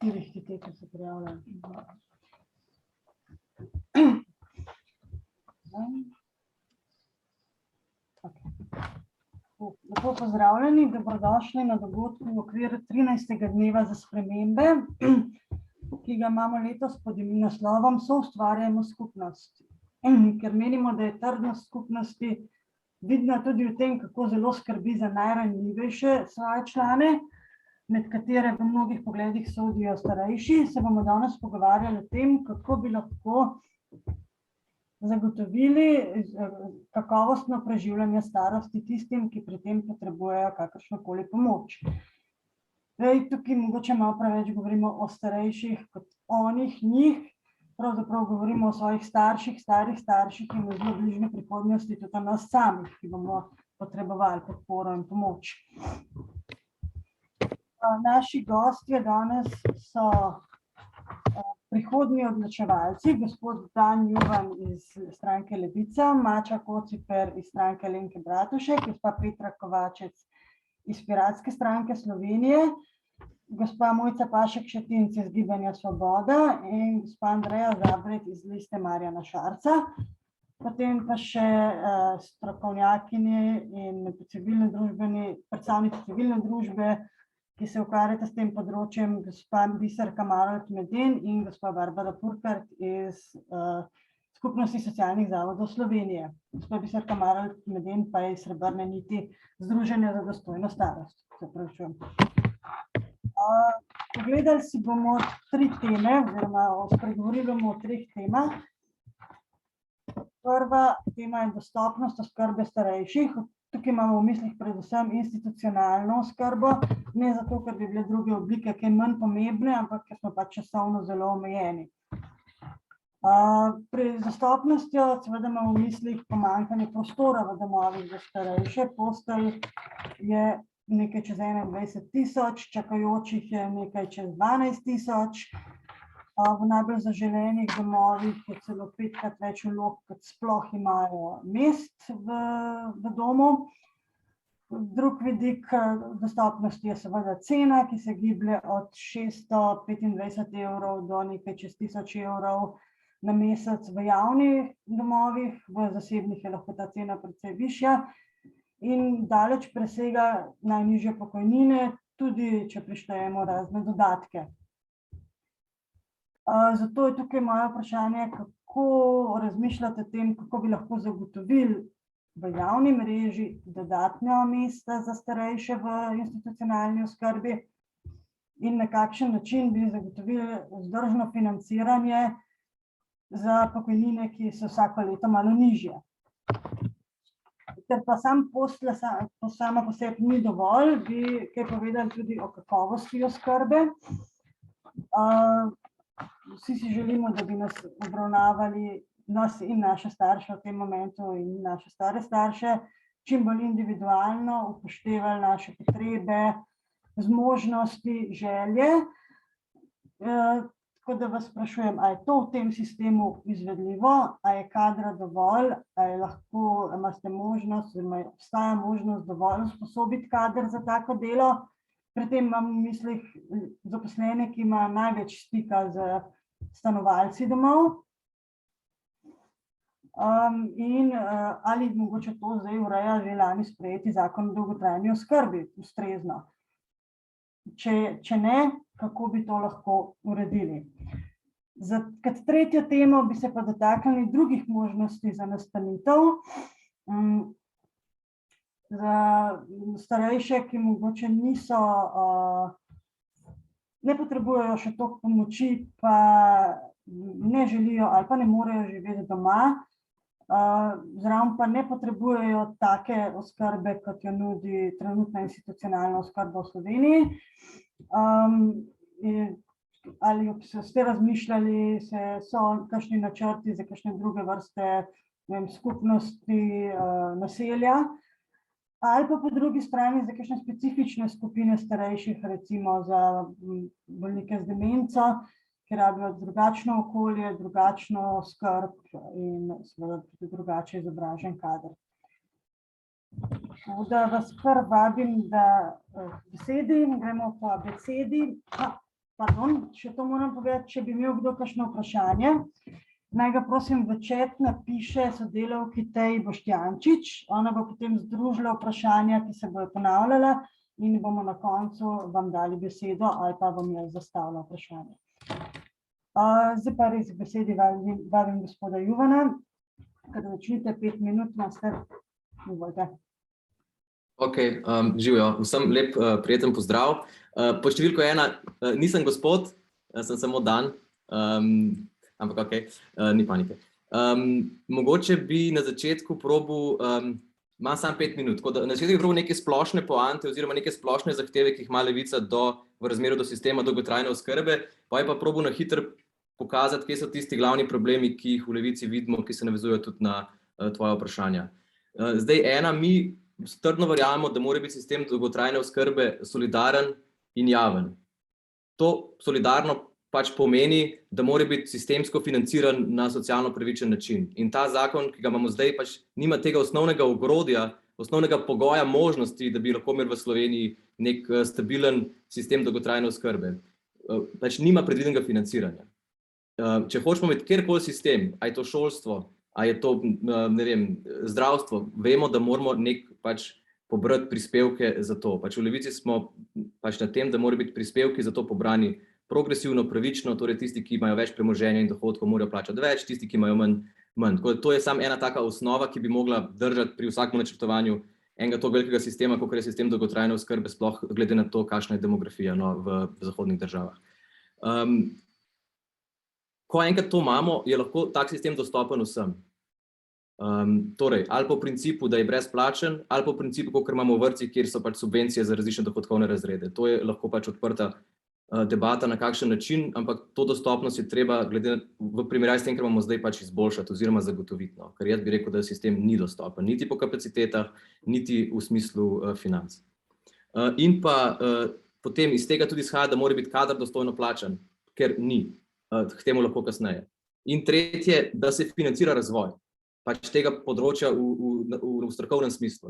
štirih, ki se prijavljajo. Lepo pozdravljeni, dobrodošli na dogodku v okviru 13. dneva za spremembe, ki ga imamo letos pod naslovom Soustvarjajmo skupnost. Ker menimo, da je trdnost skupnosti vidna tudi v tem, kako zelo skrbi za najranljivejše svoje člane, med katere v mnogih pogledih sodijo starejši, se bomo danes pogovarjali o tem, kako bi lahko zagotovili kakovostno preživljanje starosti tistim, ki pri tem potrebujejo kakršnokoli pomoč. Tukaj mogoče malo preveč govorimo o starejših kot onih, njih, pravzaprav govorimo o svojih starših, starih starših in v zelo bližnji prihodnosti tudi o nas samih, ki bomo potrebovali podporo in pomoč. Naši gostje danes so prihodnji odločevalci, gospod Dan Juvan iz stranke Levica, Mača Kociper iz stranke Alenke Bratušek, gospa Petra Kovačec iz Piratske stranke Slovenije, gospa Mojca Pašek Šetinc iz Gibanja Svoboda in gospa Andreja Zabret iz Liste Marjana Šarca. Potem pa še strokovnjakinji in predstavnici civilne družbe, ki se ukvarjate s tem področjem, gospa Biserka Marolt-Meden in gospa Barbara Purkart iz Skupnosti socialnih zavodov Slovenije. Gospa Biserka Marolt-Meden pa je iz Srebrne niti Združenja za dostojno starost. Se pravičujem. Pogledali si bomo 3 teme, oziroma spregovorili bomo o 3 temah. Prva tema je dostopnost oskrbe starejših. Tukaj imamo v mislih predvsem institucionalno oskrbo, ne zato, ker bi bile druge oblike kaj manj pomembne, ampak ker smo pač časovno zelo omejeni. Pri dostopnostjo seveda imamo v mislih pomanjkanje prostora v domovih za starejše. Postelj je nekaj čez 21.000, čakajočih je nekaj čez 12.000. V najbolj zaželenih domovih je celo 5-krat več vlog, kot sploh imajo mest v domu. Drug vidik dostopnosti je seveda cena, ki se giblje od 625 evrov do nekaj čez 1000 evrov na mesec v javnih domovih, v zasebnih je lahko ta cena precej višja in daleč presega najnižje pokojnine, tudi če prištejemo razne dodatke. Zato je tukaj moje vprašanje, kako razmišljate o tem, kako bi lahko zagotovili v javni mreži dodatna mesta za starejše v institucionalni oskrbi in na kakšen način bi zagotovili vzdržno financiranje za pokojnine, ki so vsako leto malo nižje. Ker pa sam posla sama po sebi ni dovolj, bi kaj povedali tudi o kakovosti oskrbe. Vsi si želimo, da bi nas obravnavali, nas in naše starše v tem momentu in naše stare starše, čim bolj individualno, upoštevali naše potrebe, zmožnosti, želje. Tako da vas sprašujem, a je to v tem sistemu izvedljivo, a je kadra dovolj, a je lahko, imate možnost, obstaja možnost dovolj usposobiti kader za tako delo. Pri tem imam v mislih zaposlene, ki imajo največ stika z stanovalci domov. In ali mogoče to zdaj ureja že lani sprejeti zakon o dolgotrajni oskrbi ustrezno. Če ne, kako bi to lahko uredili. Kot tretjo temo bi se pa dotaknili drugih možnosti za nastanitev. Za starejše, ki mogoče ne potrebujejo še toliko pomoči, pa ne želijo ali pa ne morejo živeti doma, zraven pa ne potrebujejo take oskrbe, kot jo nudi trenutna institucionalna oskrba v Sloveniji. Ali ste razmišljali, so kakšni načrti za kakšne druge vrste skupnosti, naselja, ali pa po drugi strani za kakšne specifične skupine starejših, recimo za bolnike z demenco, ki rabijo drugačno okolje, drugačno skrb in seveda tudi drugače izobražen kader. Da vas kar vabim, da besedi, gremo po abecedi. Pardon, še to moram povedati, če bi imel kdo kakšno vprašanje, naj ga prosim v chat napiše sodelavki Teji Boštjančič, ona bo potem združila vprašanja, ki se bojo ponavljala in bomo na koncu vam dali besedo ali pa vam je zastavila vprašanje. Zdaj pa res k besedi vabim gospoda Juvana, ker začnite 5 minut, imate, izvolite. Ok, živijo, vsem lep prijeten pozdrav. Po številko 1 nisem gospod, sem samo Dan, ampak ok, ni panike. Mogoče bi na začetku probal, imam samo 5 minut, tako da na začetku bi probal neke splošne poante oziroma neke splošne zahteve, ki jih ima Levica v razmerju do sistema dolgotrajne oskrbe, pa je pa probal na hitro pokazati, kje so tisti glavni problemi, ki jih v Levici vidimo, ki se navezujejo tudi na tvoja vprašanja. Zdaj, mi trdno verjamemo, da mora biti sistem dolgotrajne oskrbe solidaren in javen. To solidarno pač pomeni, da mora biti sistemsko financiran na socialno pravičen način. In ta zakon, ki ga imamo zdaj, pač nima tega osnovnega ogrodja, osnovnega pogoja možnosti, da bi lahko imeli v Sloveniji nek stabilen sistem dolgotrajne oskrbe. Pač nima predvidenega financiranja. Če hočemo imeti kjerkoli sistem, a je to šolstvo, a je to, ne vem, zdravstvo, vemo, da moramo pač pobrati prispevke za to. Pač v Levici smo pač na tem, da morajo biti prispevki za to pobrani progresivno, pravično, torej tisti, ki imajo več premoženja in dohodkov, morajo plačati več, tisti, ki imajo manj. Tako da to je samo ena taka osnova, ki bi mogla držati pri vsakem načrtovanju enega tog velikega sistema, kakor je sistem dolgotrajne oskrbe, sploh glede na to, kakšna je demografija v zahodnih državah. Ko enkrat to imamo, je lahko tak sistem dostopen vsem. Torej, ali po principu, da je brezplačen, ali po principu, kakor imamo v vrtcih, kjer so pač subvencije za različne dohodkovne razrede. To je lahko pač odprta debata, na kakšen način, ampak to dostopnost je treba v primerjavi s tem, kar imamo zdaj, pač izboljšati oziroma zagotoviti. Ker jaz bi rekel, da sistem ni dostopen, niti po kapacitetah, niti v smislu financ. In pa potem iz tega tudi izhaja, da mora biti kader dostojno plačan, ker ni. K temu lahko kasneje. In tretje, da se financira razvoj pač tega področja v strokovnem smislu,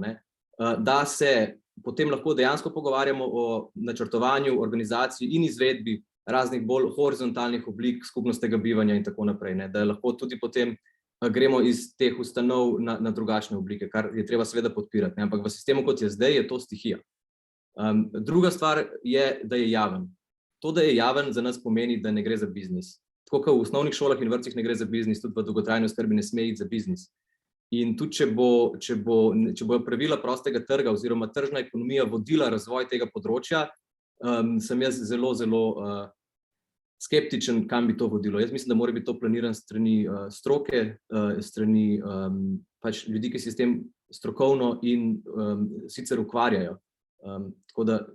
da se potem lahko dejansko pogovarjamo o načrtovanju, organizaciji in izvedbi raznih bolj horizontalnih oblik skupnostnega bivanja in tako naprej, da lahko tudi potem gremo iz teh ustanov na drugačne oblike, kar je treba seveda podpirati, ampak v sistemu, kot je zdaj, je to stihija. Druga stvar je, da je javen. To, da je javen, za nas pomeni, da ne gre za biznis. Tako kot v osnovnih šolah in vrtcih ne gre za biznis, tudi v dolgotrajni oskrbi ne sme iti za biznis. In tudi, če bojo pravila prostega trga oziroma tržna ekonomija vodila razvoj tega področja, sem jaz zelo, zelo skeptičen, kam bi to vodilo. Jaz mislim, da mora biti to planirano strani stroke, strani pač ljudi, ki se s tem strokovno in sicer ukvarjajo. Tako da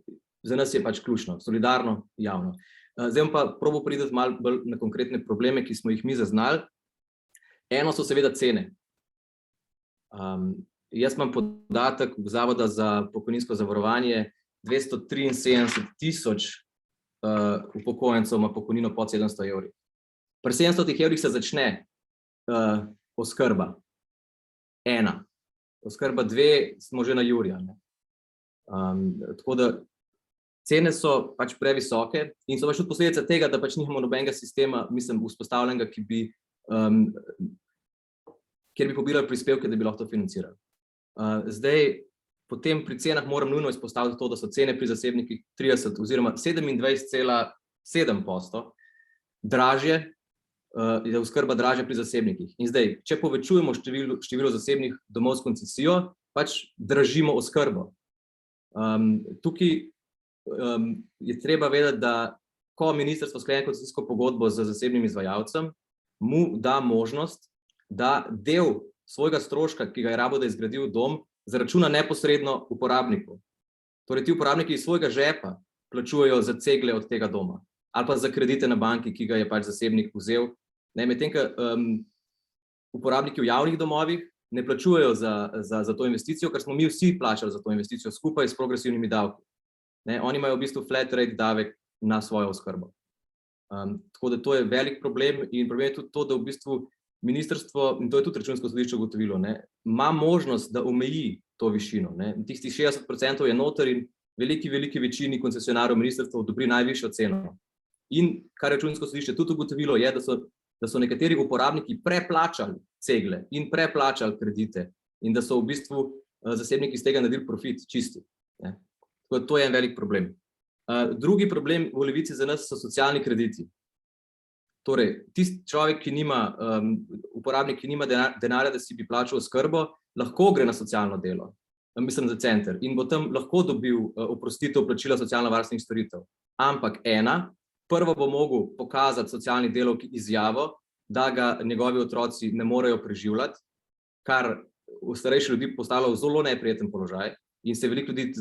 za nas je pač ključno, solidarno, javno. Zdaj bom pa probal priti malo bolj na konkretne probleme, ki smo jih mi zaznali. Eno so seveda cene. Jaz imam podatek Zavoda za pokojninsko zavarovanje, 273,000 upokojencev ima pokojnino pod 700 evri. Pri 700 evrih se začne oskrba 1. Oskrba 2 smo že na jurja. Tako da cene so pač previsoke in so pač tudi posledica tega, da pač nimamo nobenega sistema, mislim, vzpostavljenega, kjer bi pobirali prispevke, da bi lahko to financirali. Zdaj, potem pri cenah moram nujno izpostaviti to, da so cene pri zasebnikih 30 oziroma 27,7% dražje, je oskrba dražja pri zasebnikih. In zdaj, če povečujemo število zasebnih domov s koncesijo, pač dražimo oskrbo. Tukaj je treba vedeti, da ko ministrstvo sklene koncesijsko pogodbo z zasebnim izvajalcem, mu da možnost, da del svojega stroška, ki ga je rabo, da je zgradil dom, zaračuna neposredno uporabniku. Torej ti uporabniki iz svojega žepa plačujejo za cegle od tega doma ali pa za kredite na banki, ki ga je pač zasebnik vzel. Medtem ko uporabniki v javnih domovih ne plačujejo za to investicijo, ker smo mi vsi plačali za to investicijo skupaj s progresivnimi davki. Oni imajo v bistvu flat rate davek na svojo oskrbo. Tako da to je velik problem in problem je tudi to, da v bistvu ministrstvo, in to je tudi Računsko sodišče ugotovilo, ima možnost, da omeji to višino. Tistih 60% je noter in veliki večini koncesionarjev ministrstvo odobri najvišjo ceno. In kar je Računsko sodišče tudi ugotovilo, je, da so nekateri uporabniki preplačali cegle in preplačali kredite in da so v bistvu zasebniki iz tega naredili profit čisti. To je en velik problem. Drugi problem v Levici za nas so socialni krediti. Torej, tisti človek, ki nima, uporabnik, ki nima denarja, da si bi plačal oskrbo, lahko gre na socialno delo, mislim za center, in bo tam lahko dobil oprostitev plačila socialno-varstvenih storitev. Ampak prvo bo mogel pokazati socialni delavki izjavo, da ga njegovi otroci ne morejo preživljati, kar v starejši ljudi postavlja v zelo neprijeten položaj in se veliko ljudi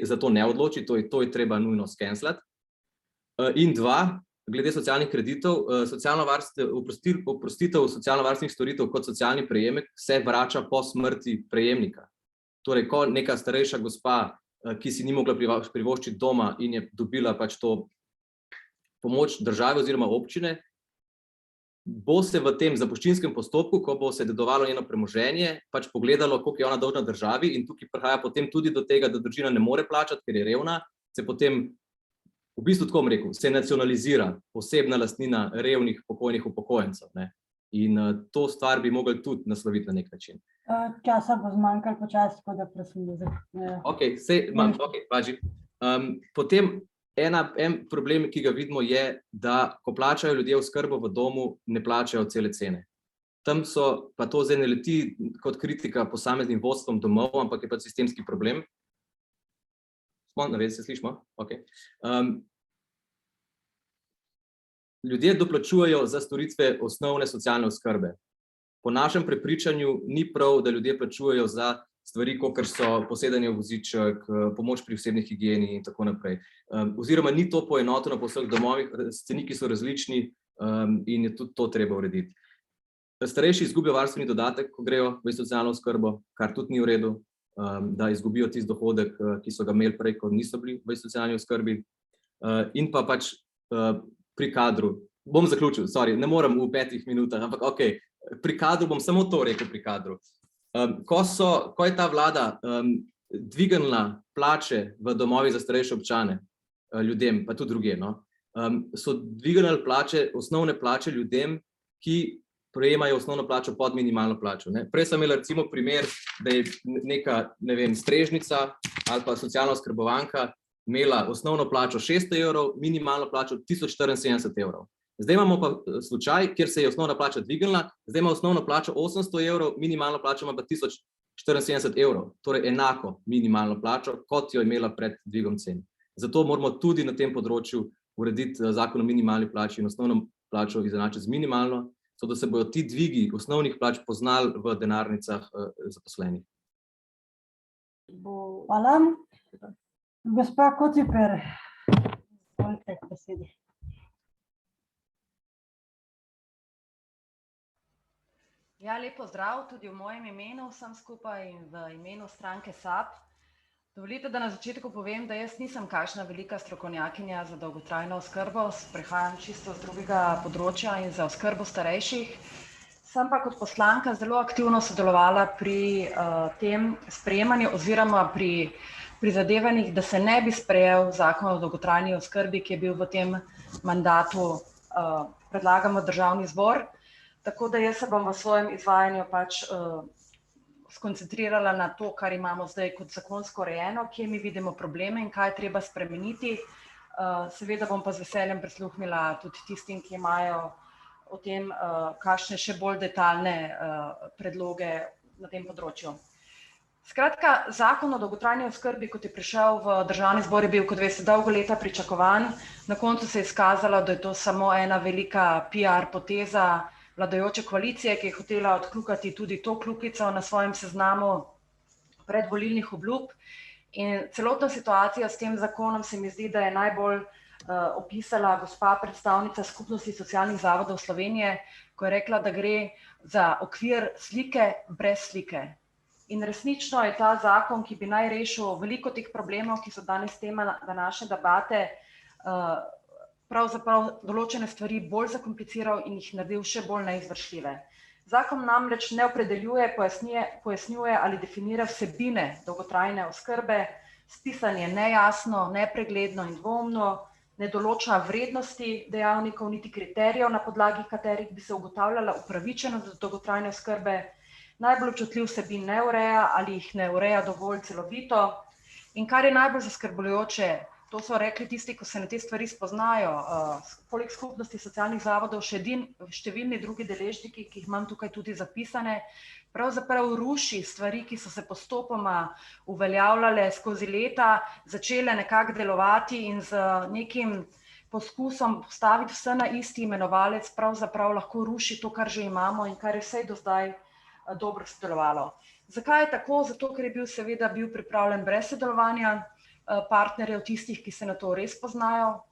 za to ne odloči, to je treba nujno skenslati. In glede socialnih kreditov, oprostitev socialno-varstvenih storitev kot socialni prejemek se vrača po smrti prejemnika. Torej, ko neka starejša gospa, ki si ni mogla privoščiti doma in je dobila pač to pomoč države oziroma občine, bo se v tem zapuščinskem postopku, ko bo se dedovalo njeno premoženje, pač pogledalo, koliko je ona dolžna državi, in tukaj prihaja potem tudi do tega, da družina ne more plačati, ker je revna, se potem v bistvu, tako bom rekel, se nacionalizira posebna lastnina revnih pokojnih upokojencev. In to stvar bi mogli tudi nasloviti na nek način. Časa bo zmanjkalo počasi, tako da prosim. Važi. Potem en problem, ki ga vidimo, je, da ko plačajo ljudje oskrbo v domu, ne plačajo cele cene. Tam so, pa to zdaj ne leti kot kritika posameznim vodstvom domov, ampak je pa sistemski problem. Se slišimo? Ljudje doplačujejo za storitve osnovne socialne oskrbe. Po našem prepričanju ni prav, da ljudje plačujejo za stvari, kakor so posedanje v voziček, pomoč pri osebni higieni in tako naprej. Oziroma ni to poenoteno po vseh domovih, ceniki so različni in je tudi to treba urediti. Starejši izgubijo varstveni dodatek, ko grejo v socialno oskrbo, kar tudi ni v redu, da izgubijo tisti dohodek, ki so ga imeli prej, ko niso bili v socialni oskrbi. In pa pač pri kadru, bom zaključil, ne morem v 5 minutah, ampak pri kadru bom samo to rekel pri kadru. Ko je ta vlada dvignila plače v domovih za starejše občane ljudem, pa tudi drugje, so dvignili plače, osnovne plače ljudem, ki prejemajo osnovno plačo pod minimalno plačo. Prej sem imel recimo primer, da je neka, ne vem, strežnica ali pa socialna oskrbovanka imela osnovno plačo 600 evrov, minimalno plačo 1074 evrov. Zdaj imamo pa slučaj, kjer se je osnovna plača dvignila, zdaj ima osnovno plačo 800 evrov, minimalno plačo ima pa 1074 evrov, torej enako minimalno plačo, kot jo je imela pred dvigom cen. Zato moramo tudi na tem področju urediti zakon o minimalni plači in osnovno plačo izenačiti z minimalno, da se bodo ti dvigi osnovnih plač poznali v denarnicah zaposlenih. Hvala. Gospa Kociper, izvolite k besedi. Ja, lep pozdrav tudi v mojem imenu vsem skupaj in v imenu stranke SAB. Dovolite, da na začetku povem, da jaz nisem kakšna velika strokovnjakinja za dolgotrajno oskrbo, prihajam čisto z drugega področja in za oskrbo starejših. Sem pa kot poslanka zelo aktivno sodelovala pri tem sprejemanju oziroma pri prizadevanjih, da se ne bi sprejel zakon o dolgotrajni oskrbi, ki je bil v tem mandatu predlagan v Državni zbor. Tako da jaz se bom v svojem izvajanju pač skoncentrirala na to, kar imamo zdaj kot zakonsko urejeno, kje mi vidimo probleme in kaj je treba spremeniti. Seveda bom pa z veseljem prisluhnila tudi tistim, ki imajo o tem kakšne še bolj detaljne predloge na tem področju. Skratka, zakon o dolgotrajni oskrbi, kot je prišel v Državni zbor, je bil, kot veste, dolgo leta pričakovan. Na koncu se je izkazalo, da je to samo ena velika PR poteza vladajoče koalicije, ki je hotela odkljukati tudi to kljukico na svojem seznamu predvolilnih obljub. In celotna situacija s tem zakonom se mi zdi, da je najbolj opisala gospa predstavnica Skupnosti socialnih zavodov Slovenije, ko je rekla, da gre za okvir slike brez slike. In resnično je ta zakon, ki bi naj rešil veliko teh problemov, ki so danes tema današnje debate, pravzaprav določene stvari bolj zakompliciral in jih naredil še bolj neizvršljive. Zakon namreč ne opredeljuje, pojasnjuje ali definira vsebine dolgotrajne oskrbe, spisan je nejasno, nepregledno in dvomno, ne določa vrednosti dejavnikov niti kriterijev, na podlagi katerih bi se ugotavljala upravičenost do dolgotrajne oskrbe, najbolj občutljiv vsebin ne ureja ali jih ne ureja dovolj celovito. In kar je najbolj zaskrbljujoče, to so rekli tisti, ko se na te stvari spoznajo, poleg skupnosti socialnih zavodov še številni drugi deležniki, ki jih imam tukaj tudi zapisane, pravzaprav ruši stvari, ki so se postopoma uveljavljale skozi leta, začele nekako delovati in z nekim poskusom postaviti vse na isti imenovalec pravzaprav lahko ruši to, kar že imamo in kar je vsej do zdaj dobro sodelovalo. Zakaj je tako? Zato, ker je bil seveda pripravljen brez sodelovanja partnerjev, tistih, ki se na to res spoznajo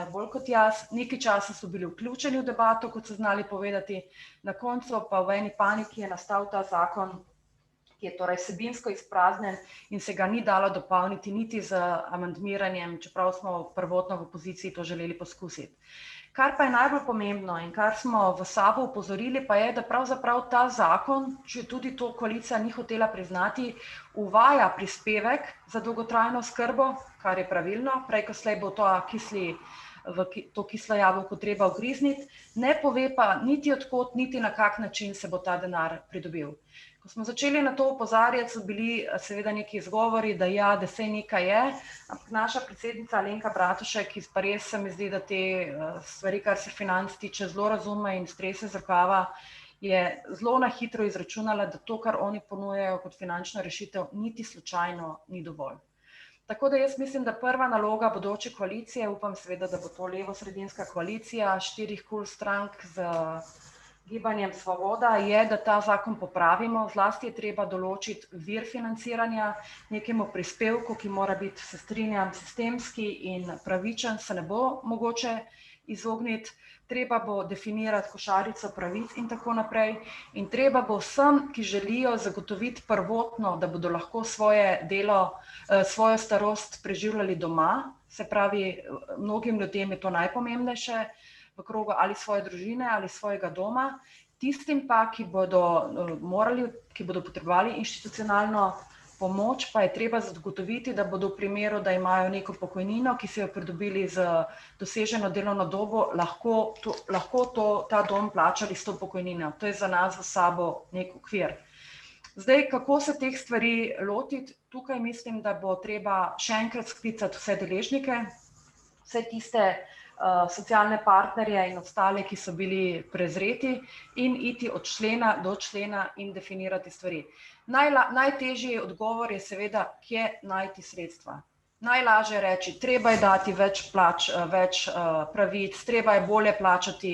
bolj kot jaz. Nekaj časa so bili vključeni v debato, kot so znali povedati, na koncu pa v eni paniki je nastal ta zakon, ki je torej vsebinsko izpraznjen in se ga ni dalo dopolniti niti z amandmiranjem, čeprav smo prvotno v opoziciji to želeli poskusiti. Kar pa je najbolj pomembno in kar smo v SAB opozorili, pa je, da pravzaprav ta zakon, če tudi to koalicija ni hotela priznati, uvaja prispevek za dolgotrajno oskrbo, kar je pravilno, prej ko slej bo to kislo jabolko treba ugrizniti, ne pove pa niti od kod, niti na kak način se bo ta denar pridobil. Ko smo začeli na to opozarjati, so bili seveda neki izgovori, da ja, da saj nekaj je, ampak naša predsednica Alenka Bratušek, ki pa res se mi zdi, da te stvari, kar se financ tiče, zelo razume in strese z rokava, je zelo na hitro izračunala, da to, kar oni ponujajo kot finančno rešitev, niti slučajno ni dovolj. Tako da jaz mislim, da prva naloga bodoče koalicije, upam seveda, da bo to levo-sredinska koalicija 4 KUL strank z Gibanjem Svoboda, je, da ta zakon popravimo. Zlasti je treba določiti vir financiranja, nekemu prispevku, ki mora biti, se strinjam, sistemski in pravičen, se ne bo mogoče izogniti. Treba bo definirati košarico pravic in tako naprej. In treba bo vsem, ki želijo zagotoviti prvotno, da bodo lahko svojo starost preživljali doma, se pravi, mnogim ljudem je to najpomembnejše, v krogu ali svoje družine ali svojega doma, tistim pa, ki bodo potrebovali institucionalno pomoč, pa je treba zagotoviti, da bodo v primeru, da imajo neko pokojnino, ki so jo pridobili z doseženo delovno dobo, lahko ta dom plačali s to pokojnino. To je za nas v SAB nek okvir. Zdaj, kako se teh stvari lotiti? Tukaj mislim, da bo treba še enkrat sklicati vse deležnike, vse tiste socialne partnerje in ostale, ki so bili prezreti in iti od člena do člena in definirati stvari. Najtežji odgovor je seveda, kje najti sredstva. Najlažje je reči, treba je dati več pravic, treba je bolje plačati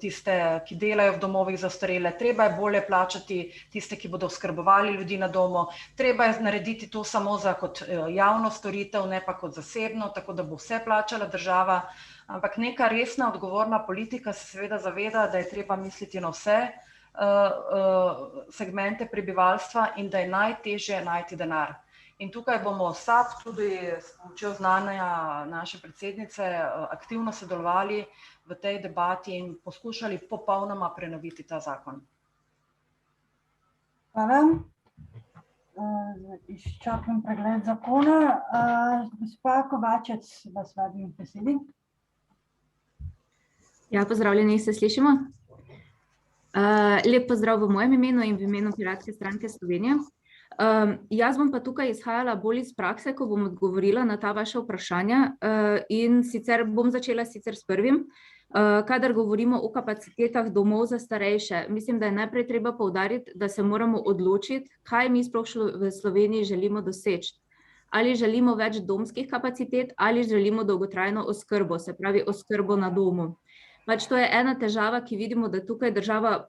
tiste, ki delajo v domovih za ostarele, treba je bolje plačati tiste, ki bodo oskrbovali ljudi na domu, treba je narediti to samo kot javno storitev, ne pa kot zasebno, tako da bo vse plačala država. Ampak neka resna, odgovorna politika se seveda zaveda, da je treba misliti na vse segmente prebivalstva in da je najtežje najti denar. In tukaj bomo SAB tudi s pomočjo znanja naše predsednice aktivno sodelovali v tej debati in poskušali popolnoma prenoviti ta zakon. Hvala. Izčrpen pregled zakona. Gospa Kovačec, vas vabim k besedi. Ja, pozdravljeni, se slišimo? Lep pozdrav v mojem imenu in v imenu Piratske stranke Slovenije. Jaz bom pa tukaj izhajala bolj iz prakse, ko bom odgovorila na ta vaša vprašanja in bom začela s prvim. Kadar govorimo o kapacitetah domov za starejše, mislim, da je najprej treba poudariti, da se moramo odločiti, kaj mi sploh v Sloveniji želimo doseči. Ali želimo več domskih kapacitet ali želimo dolgotrajno oskrbo, se pravi oskrbo na domu. Pač to je ena težava, ki vidimo, da tukaj država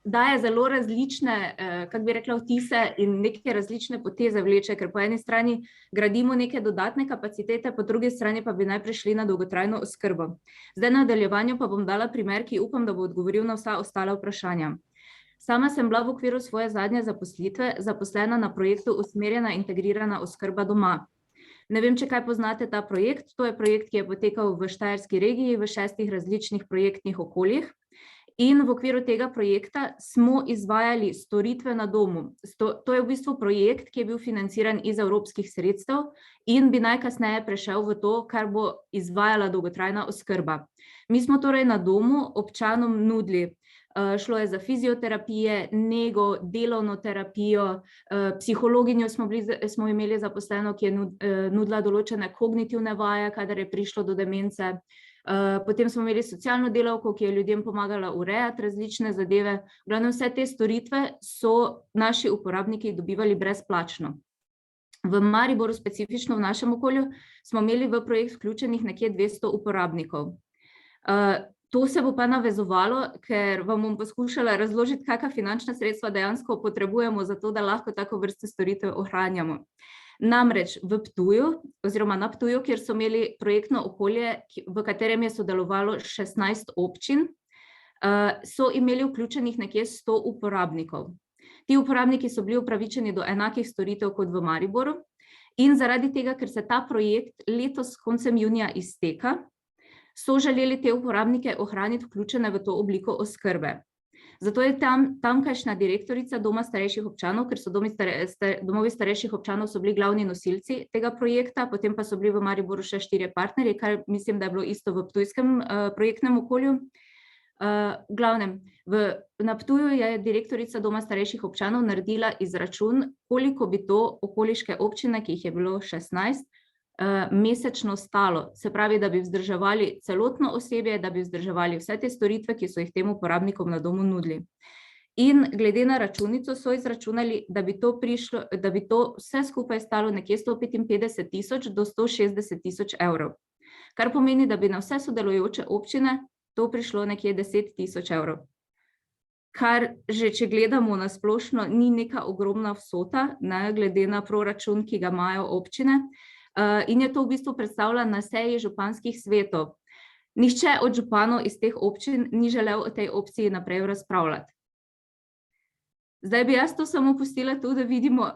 daje zelo različne, kako bi rekla, vtise in neke različne poteze vleče, ker po eni strani gradimo neke dodatne kapacitete, po drugi strani pa bi najprej šli na dolgotrajno oskrbo. Zdaj na nadaljevanju pa bom dala primer, ki upam, da bo odgovoril na vsa ostala vprašanja. Sama sem bila v okviru svoje zadnje zaposlitve zaposlena na projektu Usmerjena integrirana oskrba doma. Ne vem, če kaj poznate ta projekt. To je projekt, ki je potekal v Štajerski regiji v 6 različnih projektnih okoljih. In v okviru tega projekta smo izvajali storitve na domu. To je v bistvu projekt, ki je bil financiran iz evropskih sredstev in bi najkasneje prešel v to, kar bo izvajala dolgotrajna oskrba. Mi smo torej na domu občanom nudili, šlo je za fizioterapije, nego, delovno terapijo, psihologinjo smo imeli zaposleno, ki je nudila določene kognitivne vaje, kadar je prišlo do demence. Potem smo imeli socialno delavko, ki je ljudem pomagala urejati različne zadeve. V glavnem vse te storitve so naši uporabniki dobivali brezplačno. V Mariboru, specifično v našem okolju, smo imeli v projekt vključenih nekje 200 uporabnikov. To se bo pa navezovalo, ker vam bom poskušala razložiti, kakšna finančna sredstva dejansko potrebujemo za to, da lahko tako vrste storitev ohranjamo. Namreč v Ptuju, oziroma na Ptuju, kjer so imeli projektno okolje, v katerem je sodelovalo 16 občin, so imeli vključenih nekje 100 uporabnikov. Ti uporabniki so bili upravičeni do enakih storitev kot v Mariboru in zaradi tega, ker se ta projekt letos koncem junija izteka, so želeli te uporabnike ohraniti vključene v to obliko oskrbe. Zato je tamkajšnja direktorica Doma starejših občanov, ker so domovi starejših občanov so bili glavni nosilci tega projekta, potem pa so bili v Mariboru še 4 partnerji, kar mislim, da je bilo isto v ptujskem projektnem okolju. V glavnem, na Ptuju je direktorica Doma starejših občanov naredila izračun, koliko bi to okoliške občine, ki jih je bilo 16, mesečno stalo. Se pravi, da bi vzdrževali celotno osebje, da bi vzdrževali vse te storitve, ki so jih tem uporabnikom na domu nudili. In glede na računico so izračunali, da bi to vse skupaj stalo nekje 155.000 do 160.000 evrov. Kar pomeni, da bi na vse sodelujoče občine to prišlo nekje 10.000 evrov. Kar že, če gledamo na splošno, ni neka ogromna vsota, glede na proračun, ki ga imajo občine. In je to v bistvu predstavlja na seji županskih svetov. Nihče od županov iz teh občin ni želel o tej opciji naprej razpravljati. Zdaj bi jaz to samo pustila tu, da vidimo,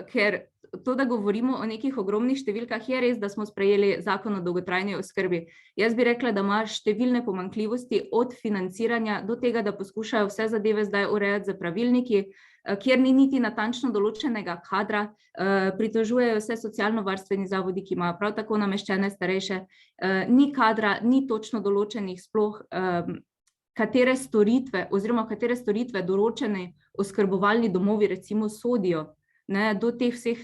ker to, da govorimo o nekih ogromnih številkah, je res, da smo sprejeli zakon o dolgotrajni oskrbi. Jaz bi rekla, da ima številne pomanjkljivosti od financiranja do tega, da poskušajo vse zadeve zdaj urejati za pravilniki, kjer ni niti natančno določenega kadra, pritožujejo vse socialno-varstveni zavodi, ki imajo prav tako nameščene starejše, ni kadra, ni točno določenih sploh, katere storitve oziroma katere storitve določeni oskrbovalni domovi recimo sodijo, do teh vseh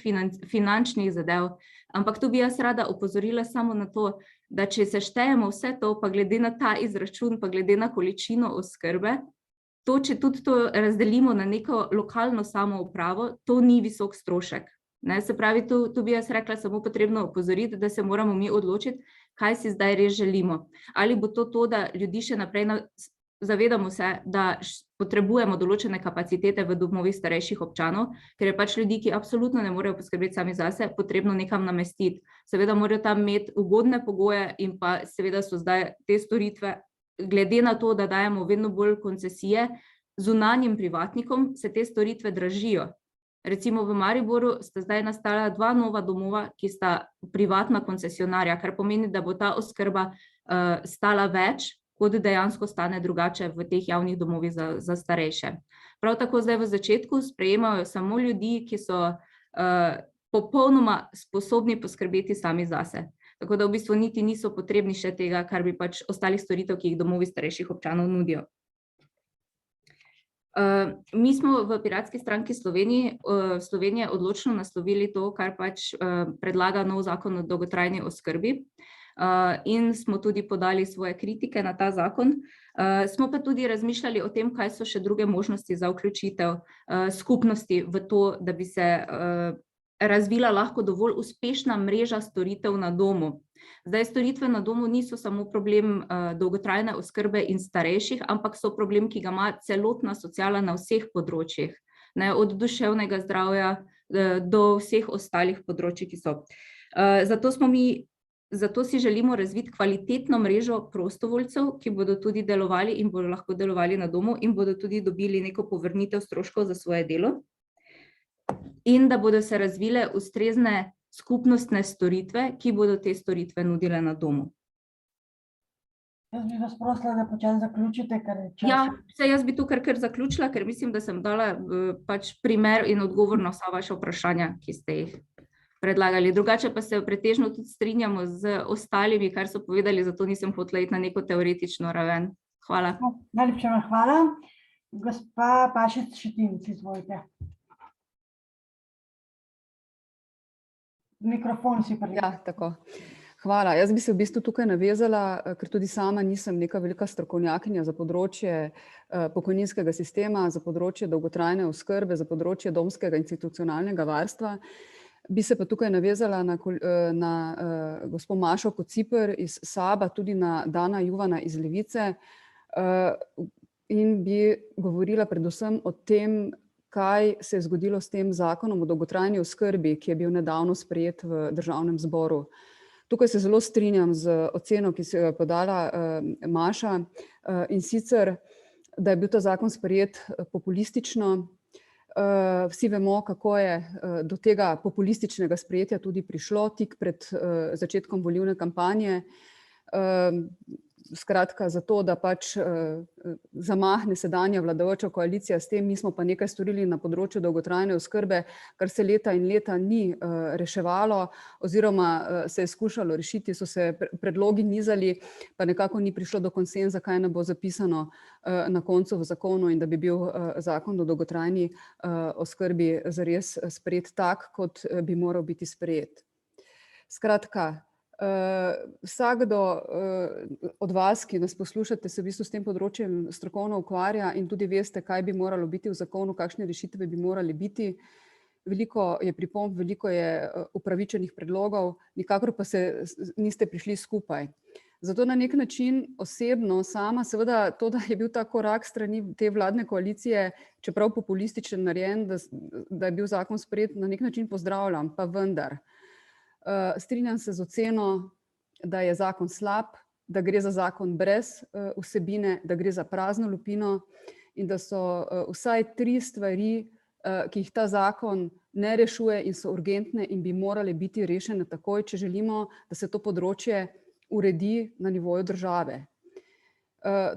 finančnih zadev. Ampak tu bi jaz rada opozorila samo na to, da če seštejemo vse to, pa glede na ta izračun, pa glede na količino oskrbe, to, če tudi to razdelimo na neko lokalno samoupravo, to ni visok strošek. Se pravi, tu bi jaz rekla samo potrebno opozoriti, da se moramo mi odločiti, kaj si zdaj res želimo. Ali bo to, da ljudi še naprej zavedamo se, da potrebujemo določene kapacitete v domovih starejših občanov, ker je pač ljudi, ki absolutno ne morejo poskrbeti sami zase, potrebno nekam namestiti. Seveda morajo tam imeti ugodne pogoje in pa seveda so zdaj te storitve, glede na to, da dajemo vedno bolj koncesije, zunanjim privatnikom se te storitve dražijo. Recimo v Mariboru sta zdaj nastala 2 nova domova, ki sta privatna koncesionarja, kar pomeni, da bo ta oskrba stala več, kot dejansko stane drugače v teh javnih domovih za starejše. Prav tako zdaj v začetku sprejemajo samo ljudi, ki so popolnoma sposobni poskrbeti sami zase. Tako da v bistvu niti niso potrebni še tega, kar bi pač ostalih storitev, ki jih domovi starejših občanov nudijo. Mi smo v Piratski stranki Slovenije odločno naslovili to, kar pač predlaga nov zakon o dolgotrajni oskrbi, in smo tudi podali svoje kritike na ta zakon. Smo pa tudi razmišljali o tem, kaj so še druge možnosti za vključitev skupnosti v to, da bi se razvila lahko dovolj uspešna mreža storitev na domu. Zdaj, storitve na domu niso samo problem dolgotrajne oskrbe in starejših, ampak so problem, ki ga ima celotna sociala na vseh področjih, od duševnega zdravja do vseh ostalih področij, ki so. Zato si želimo razviti kvalitetno mrežo prostovoljcev, ki bodo tudi delovali in bodo lahko delovali na domu in bodo tudi dobili neko povrnitev stroškov za svoje delo. In da bodo se razvile ustrezne skupnostne storitve, ki bodo te storitve nudile na domu. Jaz bi vas prosila, da počasi zaključite, ker je čas. Ja, jaz bi tu kar zaključila, ker mislim, da sem dala pač primer in odgovor na vsa vaša vprašanja, ki ste jih predlagali. Drugače pa se pretežno tudi strinjamo z ostalimi, kar so povedali, zato nisem hotela iti na neko teoretično raven. Hvala. Najlepša vam hvala. Gospa Pašic Šetinc, izvolite. Mikrofon si prejeli. Ja, tako. Hvala. Jaz bi se v bistvu tukaj navezala, ker tudi sama nisem neka velika strokovnjakinja za področje pokojninskega sistema, za področje dolgotrajne oskrbe, za področje domskega institucionalnega varstva. Bi se pa tukaj navezala na gospo Mašo Kociper iz SAB-a, tudi na Dana Juvana iz Levice in bi govorila predvsem o tem, kaj se je zgodilo s tem zakonom o dolgotrajni oskrbi, ki je bil nedavno sprejet v Državnem zboru. Tukaj se zelo strinjam z oceno, ki se jo je podala Maša, in sicer, da je bil ta zakon sprejet populistično. Vsi vemo, kako je do tega populističnega sprejetja tudi prišlo tik pred začetkom volilne kampanje. Skratka, zato, da pač zamahne sedanja vladajoča koalicija s tem, mi smo pa nekaj storili na področju dolgotrajne oskrbe, kar se leta in leta ni reševalo, oziroma se je skušalo rešiti, so se predlogi nizali, pa nekako ni prišlo do konsenza, kaj ne bo zapisano na koncu v zakonu in da bi bil zakon o dolgotrajni oskrbi zares sprejet tak, kot bi moral biti sprejet. Skratka, vsakdo od vas, ki nas poslušate, se v bistvu s tem področjem strokovno ukvarja in tudi veste, kaj bi moralo biti v zakonu, kakšne rešitve bi morali biti. Veliko je pripomb, veliko je upravičenih predlogov, nikakor pa se niste prišli skupaj. Zato na nek način osebno sama, seveda to, da je bil ta korak strani te vladne koalicije, čeprav populističen narejen, da je bil zakon sprejet, na nek način pozdravljam, pa vendar. Strinjam se z oceno, da je zakon slab, da gre za zakon brez vsebine, da gre za prazno lupino in da so vsaj 3 stvari, ki jih ta zakon ne rešuje in so urgentne in bi morale biti rešene takoj, če želimo, da se to področje uredi na nivoju države.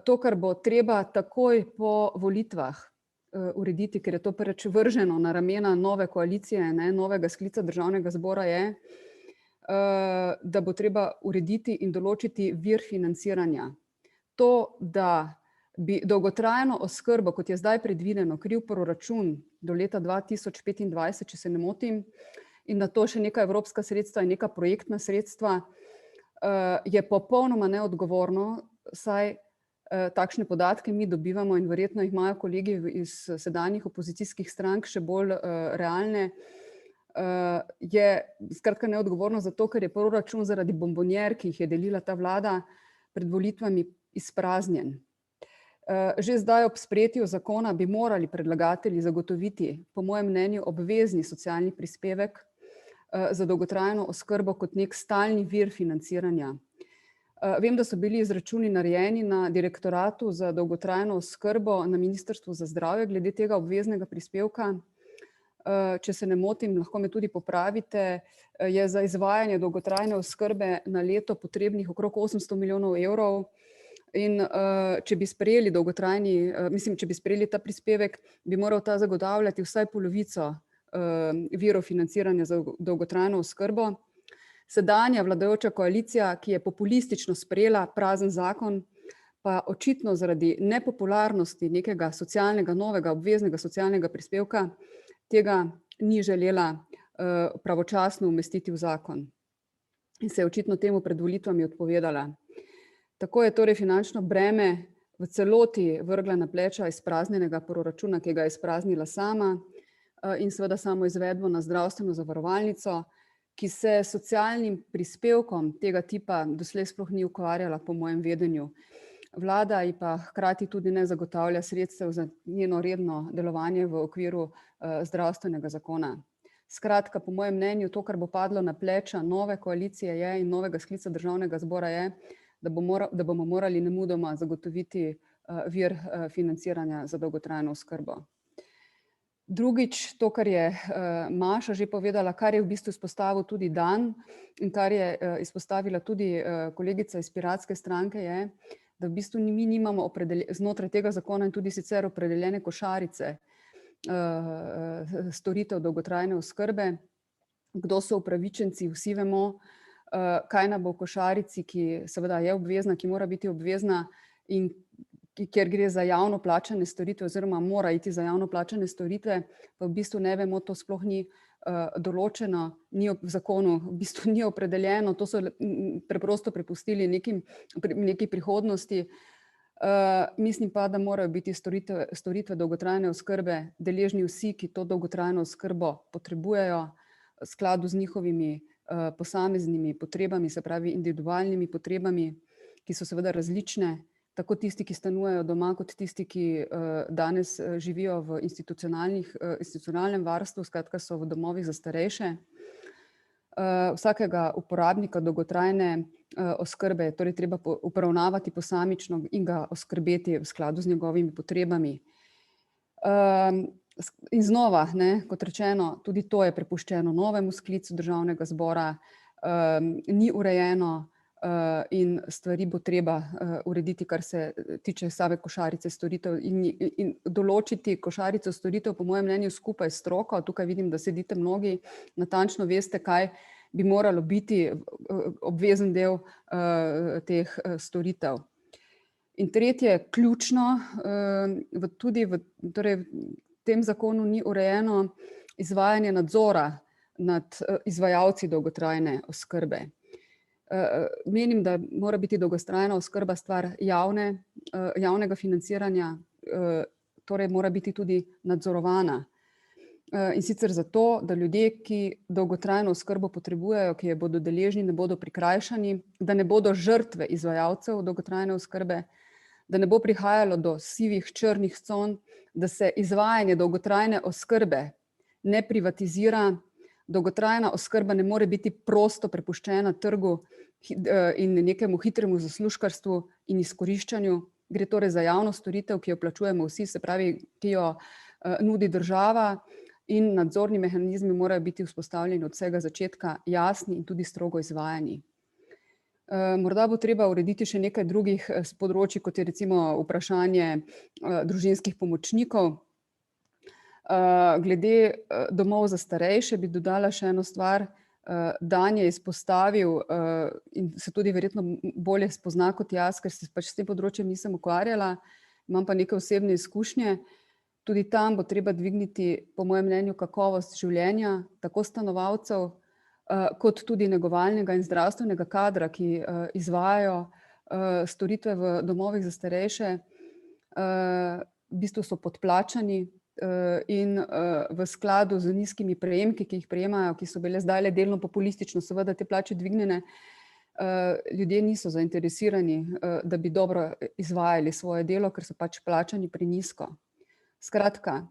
To, kar bo treba takoj po volitvah urediti, ker je to pač vrženo na ramena nove koalicije, novega sklica Državnega zbora, je, da bo treba urediti in določiti vir financiranja. To, da bi dolgotrajno oskrbo, kot je zdaj predvideno, kril proračun do leta 2025, če se ne motim, in na to še neka evropska sredstva in neka projektna sredstva, je popolnoma neodgovorno, saj takšne podatke mi dobivamo in verjetno jih imajo kolegi iz sedanjih opozicijskih strank še bolj realne, je skratka neodgovorno zato, ker je proračun zaradi bombonier, ki jih je delila ta vlada pred volitvami, izpraznjen. Že zdaj ob sprejetju zakona bi morali predlagatelji zagotoviti, po mojem mnenju, obvezni socialni prispevek za dolgotrajno oskrbo kot nek stalni vir financiranja. Vem, da so bili izračuni narejeni na Direktoratu za dolgotrajno oskrbo na Ministrstvu za zdravje glede tega obveznega prispevka. Če se ne motim, lahko me tudi popravite, je za izvajanje dolgotrajne oskrbe na leto potrebnih okrog 800 milijonov evrov in če bi sprejeli če bi sprejeli ta prispevek, bi moral ta zagotavljati vsaj polovico virov financiranja za dolgotrajno oskrbo. Sedanja vladajoča koalicija, ki je populistično sprejela prazen zakon, pa očitno zaradi nepopularnosti nekega socialnega, novega obveznega socialnega prispevka, tega ni želela pravočasno umestiti v zakon in se je očitno temu pred volitvami odpovedala. Tako je torej finančno breme v celoti vrgla na pleča izpraznjenega proračuna, ki ga je izpraznila sama, in seveda samo izvedbo na zdravstveno zavarovalnico, ki se s socialnim prispevkom tega tipa doslej sploh ni ukvarjala, po mojem vedenju. Vlada ji pa hkrati tudi ne zagotavlja sredstev za njeno redno delovanje v okviru zdravstvenega zakona. Skratka, po mojem mnenju, to, kar bo padlo na pleča nove koalicije je in novega sklica Državnega zbora je, da bomo morali nemudoma zagotoviti vir financiranja za dolgotrajno oskrbo. Drugič, to, kar je Maša že povedala, kar je v bistvu izpostavil tudi Dan in kar je izpostavila tudi kolegica iz Piratske stranke, je, da v bistvu mi nimamo znotraj tega zakona in tudi sicer opredeljene košarice storitev dolgotrajne oskrbe, kdo so upravičenci, vsi vemo, kaj nam bo v košarici, ki seveda je obvezna, ki mora biti obvezna in kjer gre za javno plačane storitve oziroma mora iti za javno plačane storitve, pa v bistvu ne vemo, to sploh ni določeno, ni v zakonu, v bistvu ni opredeljeno, to so preprosto prepustili neki prihodnosti. Mislim pa, da morajo biti storitve dolgotrajne oskrbe deležni vsi, ki to dolgotrajno oskrbo potrebujejo, v skladu z njihovimi posameznimi potrebami, se pravi individualnimi potrebami, ki so seveda različne, tako tisti, ki stanujejo doma, kot tisti, ki danes živijo v institucionalnem varstvu, skratka so v domovih za starejše. Vsakega uporabnika dolgotrajne oskrbe je torej treba obravnavati posamično in ga oskrbeti v skladu z njegovimi potrebami. In znova, kot rečeno, tudi to je prepuščeno novemu sklicu Državnega zbora, ni urejeno in stvari bo treba urediti, kar se tiče same košarice storitev in določiti košarico storitev, po mojem mnenju, skupaj s stroko. Tukaj vidim, da sedite mnogi, natančno veste, kaj bi moralo biti obvezen del teh storitev. In tretje, ključno, tudi v tem zakonu ni urejeno izvajanje nadzora nad izvajalci dolgotrajne oskrbe. Menim, da mora biti dolgotrajna oskrba stvar javnega financiranja, torej mora biti tudi nadzorovana. In sicer zato, da ljudje, ki dolgotrajno oskrbo potrebujejo, ki je bodo deležni, ne bodo prikrajšani, da ne bodo žrtve izvajalcev dolgotrajne oskrbe, da ne bo prihajalo do sivih, črnih con, da se izvajanje dolgotrajne oskrbe ne privatizira. Dolgotrajna oskrba ne more biti prosto prepuščena trgu in nekemu hitremu zaslužkarstvu in izkoriščanju. Gre torej za javno storitev, ki jo plačujemo vsi, se pravi, ki jo nudi država, in nadzorni mehanizmi morajo biti vzpostavljeni od vsega začetka, jasni in tudi strogo izvajani. Morda bo treba urediti še nekaj drugih področij, kot je recimo vprašanje družinskih pomočnikov. Glede domov za starejše bi dodala še eno stvar. Dan je izpostavil in se tudi verjetno bolje spozna kot jaz, ker se pač s tem področjem nisem ukvarjala, imam pa neke osebne izkušnje. Tudi tam bo treba dvigniti, po mojem mnenju, kakovost življenja, tako stanovalcev, kot tudi negovalnega in zdravstvenega kadra, ki izvajajo storitve v domovih za starejše. V bistvu so podplačani in v skladu z nizkimi prejemki, ki jih prejemajo, ki so bile zdaj le delno populistično seveda te plače dvignjene, ljudje niso zainteresirani, da bi dobro izvajali svoje delo, ker so pač plačani prenizko. Skratka,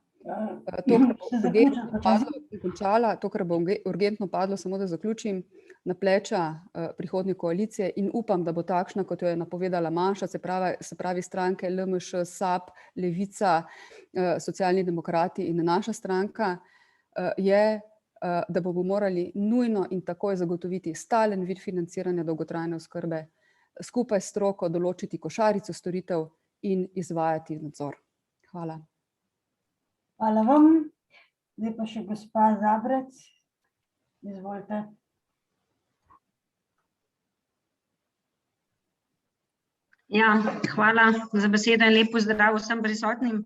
to, kar bo urgentno padlo, samo da zaključim, na pleča prihodnje koalicije in upam, da bo takšna, kot jo je napovedala Maša, se pravi stranke LMŠ, SAB, Levica, Socialni demokrati in naša stranka, je, da bomo morali nujno in takoj zagotoviti stalen vir financiranja dolgotrajne oskrbe, skupaj s stroko določiti košarico storitev in izvajati nadzor. Hvala. Hvala vam. Zdaj pa še gospa Zabrec. Izvolite. Ja, hvala za besedo in lep pozdrav vsem prisotnim.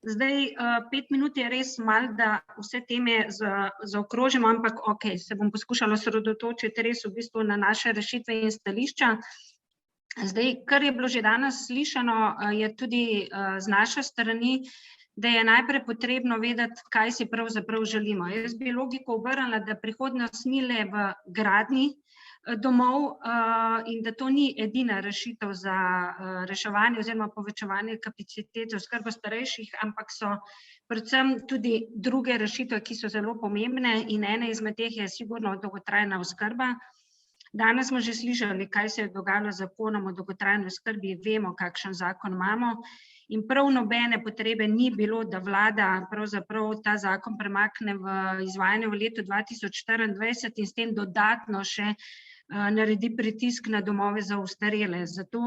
Zdaj, 5 minut je res malo, da vse teme zaokrožimo, ampak okej, se bom poskušala osredotočiti res v bistvu na naše rešitve in stališča. Zdaj, kar je bilo že danes slišano, je tudi z naše strani, da je najprej potrebno vedeti, kaj si pravzaprav želimo. Jaz bi logiko obrnila, da prihodnost ni le v gradnji domov in da to ni edina rešitev za reševanje oziroma povečevanje kapacitet oskrbe starejših, ampak so predvsem tudi druge rešitve, ki so zelo pomembne in ena izmed teh je sigurno dolgotrajna oskrba. Danes smo že slišali, kaj se je dogajalo z zakonom o dolgotrajni oskrbi, vemo, kakšen zakon imamo. In prav nobene potrebe ni bilo, da vlada pravzaprav ta zakon premakne v izvajanje v letu 2024 in s tem dodatno še naredi pritisk na domove za ostarele. Zato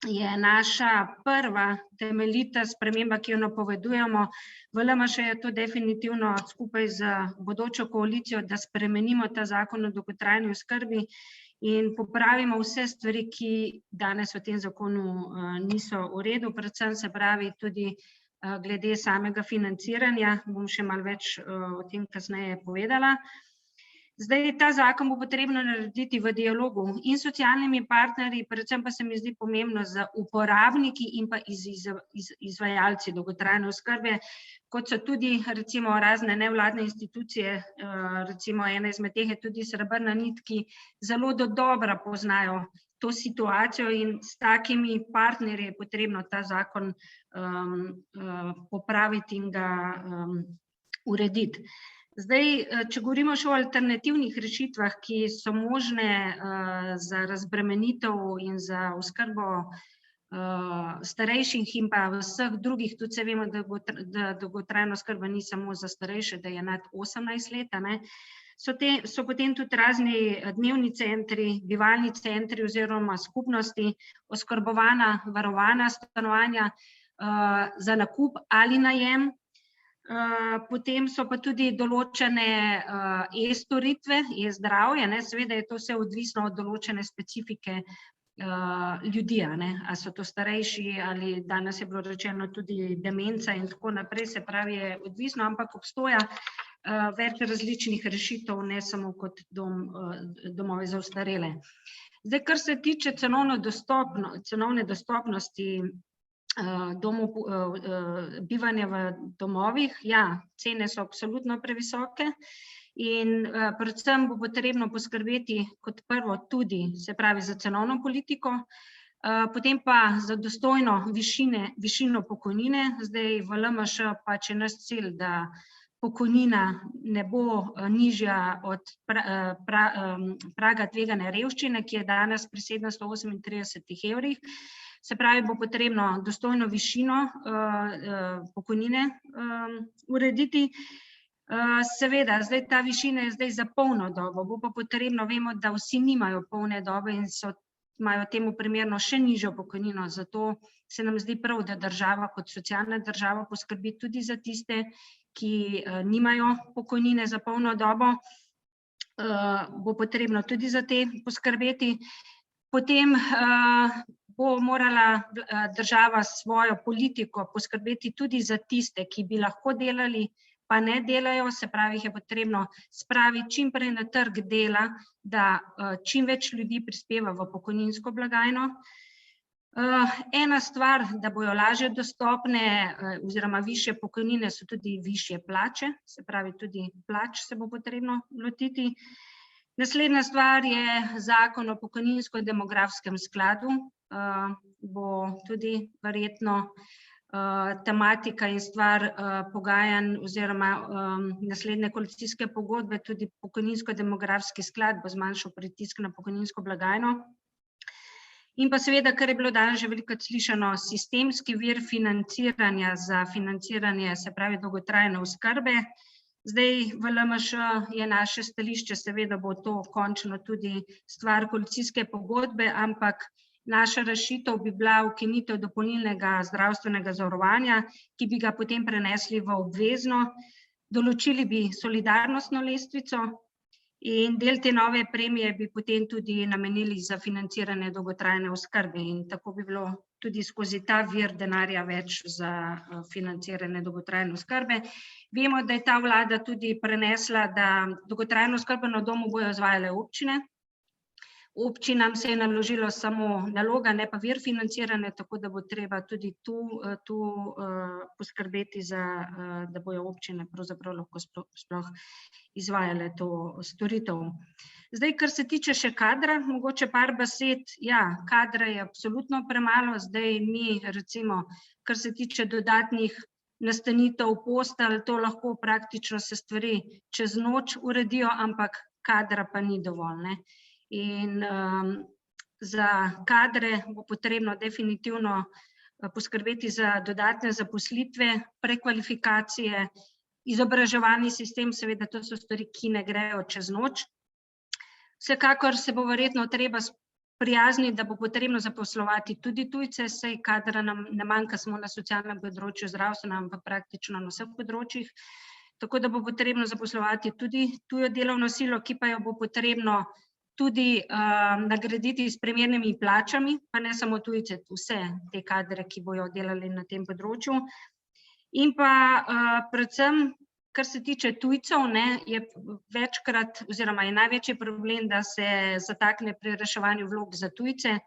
je naša prva temeljita sprememba, ki jo napovedujemo. V LMŠ je to definitivno skupaj z bodočo koalicijo, da spremenimo ta zakon o dolgotrajni oskrbi in popravimo vse stvari, ki danes v tem zakonu niso v redu, predvsem se pravi tudi glede samega financiranja, bom še malo več o tem kasneje povedala. Zdaj, ta zakon bo potrebno narediti v dialogu in s socialnimi partnerji, predvsem pa se mi zdi pomembno z uporabniki in pa izvajalci dolgotrajne oskrbe, kot so tudi recimo razne nevladne institucije, recimo ena izmed teh je tudi Srebrna nit, ki zelo dodobra poznajo to situacijo in s takimi partnerji je potrebno ta zakon popraviti in ga urediti. Zdaj, če govorimo še o alternativnih rešitvah, ki so možne za razbremenitev in za oskrbo starejših in pa vseh drugih, tudi se vemo, da dolgotrajna oskrba ni samo za starejše, da je nad 18 let, so potem tudi razni dnevni centri, bivalni centri oziroma skupnosti, oskrbovana, varovana stanovanja za nakup ali najem. Potem so pa tudi določene e-storitve, e-zdravje, seveda je to vse odvisno od določene specifike ljudi, ali so to starejši ali danes je bilo rečeno tudi demenca in tako naprej, se pravi je odvisno, ampak obstoja več različnih rešitev, ne samo kot domovi za ostarele. Zdaj, kar se tiče cenovne dostopnosti bivanja v domovih, ja, cene so absolutno previsoke in predvsem bo potrebno poskrbeti kot prvo tudi, se pravi, za cenovno politiko, potem pa za dostojno višino pokojnine. Zdaj v LMŠ pač je naš cilj, da pokojnina ne bo nižja od praga tveganja revščine, ki je danes pri 738 evrih. Se pravi, bo potrebno dostojno višino pokojnine urediti. Seveda, zdaj ta višina je zdaj za polno dobo, bo pa potrebno, vemo, da vsi nimajo polne dobe in imajo temu primerno še nižjo pokojnino, zato se nam zdi prav, da država kot socialna država poskrbi tudi za tiste, ki nimajo pokojnine za polno dobo, bo potrebno tudi za te poskrbeti. Potem bo morala država svojo politiko poskrbeti tudi za tiste, ki bi lahko delali, pa ne delajo, se pravi, jih je potrebno spraviti čim prej na trg dela, da čim več ljudi prispeva v pokojninsko blagajno. Ena stvar, da bojo lažje dostopne oziroma višje pokojnine, so tudi višje plače, se pravi, tudi plač se bo potrebno lotiti. Naslednja stvar je zakon o pokojninsko-demografskem skladu, bo tudi verjetno tematika in stvar pogajanj oziroma naslednje koalicijske pogodbe, tudi pokojninsko-demografski sklad bo zmanjšal pritisk na pokojninsko blagajno. In pa seveda, kar je bilo danes že velikokrat slišano, sistemski vir financiranja za financiranje, se pravi dolgotrajne oskrbe. Zdaj v LMŠ je naše stališče, seveda bo to končno tudi stvar koalicijske pogodbe, ampak naša rešitev bi bila ukinitev dopolnilnega zdravstvenega zavarovanja, ki bi ga potem prenesli v obvezno, določili bi solidarnostno lestvico in del te nove premije bi potem tudi namenili za financiranje dolgotrajne oskrbe in tako bi bilo tudi skozi ta vir denarja več za financiranje dolgotrajne oskrbe. Vemo, da je ta vlada tudi prenesla, da dolgotrajno oskrbo na domu bojo izvajale občine. Občinam se je naložilo samo naloga, ne pa vir financiranja, tako da bo treba tudi tu poskrbeti, da bojo občine pravzaprav lahko sploh izvajale to storitev. Zdaj, kar se tiče še kadra, mogoče par besed, ja, kadra je absolutno premalo, zdaj mi recimo, kar se tiče dodatnih nastanitev, postelj, to lahko praktično se stvari čez noč uredijo, ampak kadra pa ni dovolj, ne. In za kadre bo potrebno definitivno poskrbeti za dodatne zaposlitve, prekvalifikacije, izobraževalni sistem, seveda to so stvari, ki ne grejo čez noč. Vsekakor se bo verjetno treba prijazni, da bo potrebno zaposlovati tudi tujce, saj kadra nam ne manjka samo na socialnem področju, zdravstvenem, ampak praktično na vseh področjih. Tako da bo potrebno zaposlovati tudi tujo delovno silo, ki pa jo bo potrebno tudi nagraditi s primernimi plačami, pa ne samo tujce, vse te kadre, ki bojo delali na tem področju. In pa predvsem, kar se tiče tujcev, je večkrat oziroma je največji problem, da se zatakne pri reševanju vlog za tujce,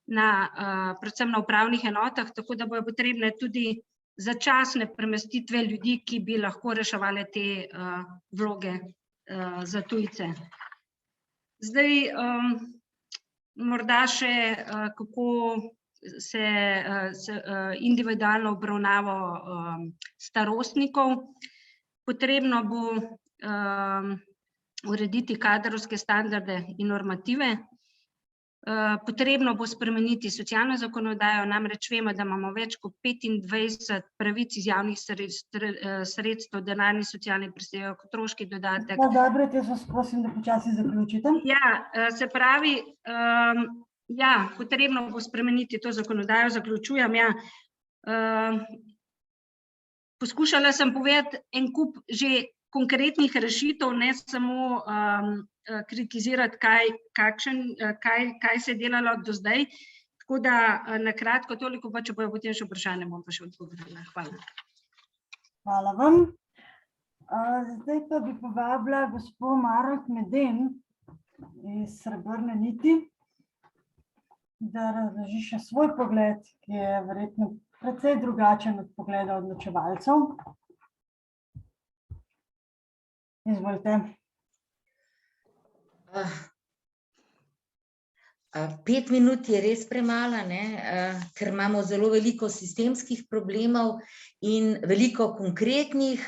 predvsem na upravnih enotah, tako da bojo potrebne tudi začasne premestitve ljudi, ki bi lahko reševali te vloge za tujce. Zdaj, morda še kako se individualno obravnavo starostnikov. Potrebno bo urediti kadrovske standarde in normative. Potrebno bo spremeniti socialno zakonodajo, namreč vemo, da imamo več kot 25 pravic iz javnih sredstev, denarni socialni prispevek, otroški dodatek. Dobro, jaz vas prosim, da počasi zaključite. Ja, se pravi, potrebno bo spremeniti to zakonodajo, zaključujem, Poskušala sem povedati en kup že konkretnih rešitev, ne samo kritizirati, kaj se je delalo do zdaj. Tako da na kratko toliko, pa če bojo potem še vprašanje, bom pa še odgovorila. Hvala. Hvala vam. Zdaj pa bi povabila gospo Maro Meden iz Srebrne niti, da razloži še svoj pogled, ki je verjetno precej drugačen od pogleda odločevalcev. Izvolite. 5 minut je res premalo, ker imamo zelo veliko sistemskih problemov in veliko konkretnih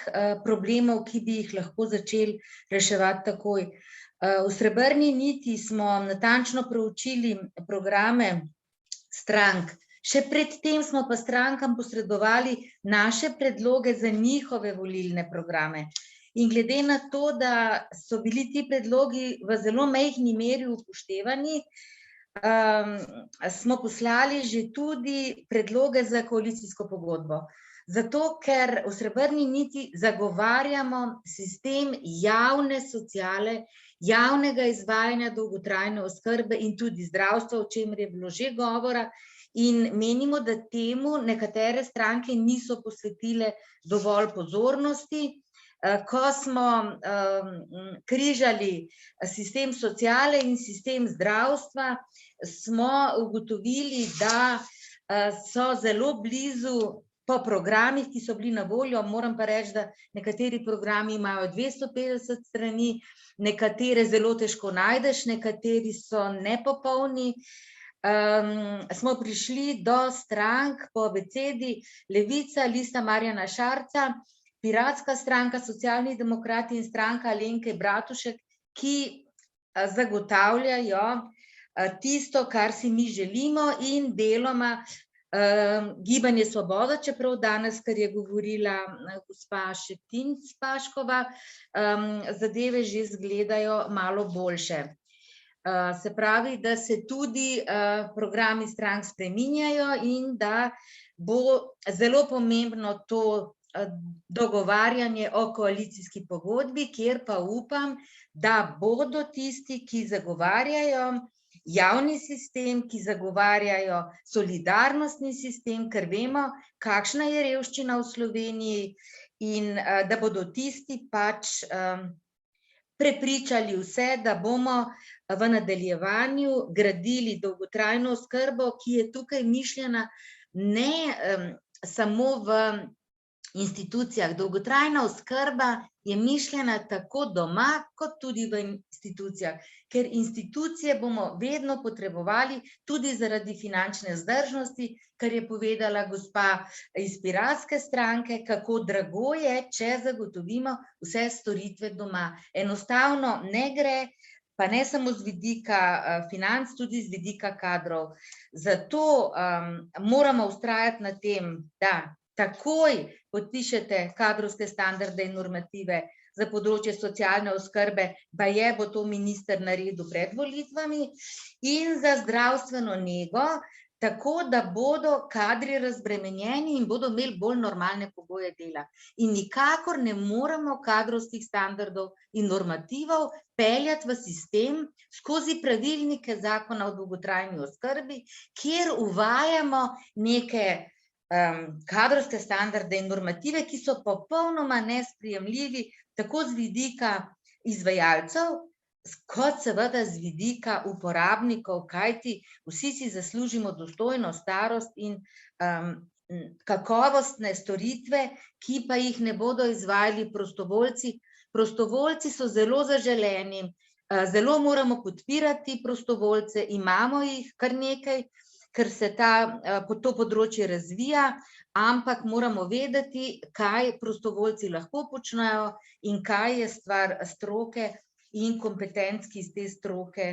problemov, ki bi jih lahko začeli reševati takoj. V Srebrni niti smo natančno proučili programe strank. Še predtem smo pa strankam posredovali naše predloge za njihove volilne programe. In glede na to, da so bili ti predlogi v zelo majhni meri upoštevani, smo poslali že tudi predloge za koalicijsko pogodbo. Zato, ker v Srebrni niti zagovarjamo sistem javne sociale, javnega izvajanja dolgotrajne oskrbe in tudi zdravstva, o čemer je bilo že govora, in menimo, da temu nekatere stranke niso posvetile dovolj pozornosti. Ko smo križali sistem sociale in sistem zdravstva, smo ugotovili, da so zelo blizu po programih, ki so bili na voljo. Moram pa reči, da nekateri programi imajo 250 strani, nekatere zelo težko najdeš, nekateri so nepopolni. Smo prišli do strank po abecedi: Levica, Lista Marjana Šarca, Piratska stranka, Socialni demokrati in Stranka Alenke Bratušek, ki zagotavljajo tisto, kar si mi želimo, in deloma Gibanje Svoboda, čeprav danes, kar je govorila gospa Šetinc Paškova, zadeve že izgledajo malo boljše. Se pravi, da se tudi programi strank spreminjajo in da bo zelo pomembno to dogovarjanje o koalicijski pogodbi, kjer pa upam, da bodo tisti, ki zagovarjajo javni sistem, ki zagovarjajo solidarnostni sistem, ker vemo, kakšna je revščina v Sloveniji, in da bodo tisti pač prepričali vse, da bomo v nadaljevanju gradili dolgotrajno oskrbo, ki je tukaj mišljena ne samo v institucijah. Dolgotrajna oskrba je mišljena tako doma, kot tudi v institucijah, ker institucije bomo vedno potrebovali tudi zaradi finančne vzdržnosti, kar je povedala gospa iz Piratske stranke, kako drago je, če zagotovimo vse storitve doma. Enostavno ne gre, pa ne samo z vidika financ, tudi z vidika kadrov. Zato moramo vztrajati na tem, da takoj podpišete kadrovske standarde in normative za področje socialne oskrbe, baje bo to minister naredil pred volitvami, in za zdravstveno nego, tako da bodo kadri razbremenjeni in bodo imeli bolj normalne pogoje dela. In nikakor ne moremo kadrovskih standardov in normativov peljati v sistem skozi pravilnike zakona o dolgotrajni oskrbi, kjer uvajamo neke kadrovske standarde in normative, ki so popolnoma nesprejemljivi tako z vidika izvajalcev, kot seveda z vidika uporabnikov, kajti vsi si zaslužimo dostojno starost in kakovostne storitve, ki pa jih ne bodo izvajali prostovoljci. Prostovoljci so zelo zaželeni, zelo moramo podpirati prostovoljce, imamo jih kar nekaj, ker se to področje razvija, ampak moramo vedeti, kaj prostovoljci lahko počnejo in kaj je stvar stroke in kompetenc, ki iz te stroke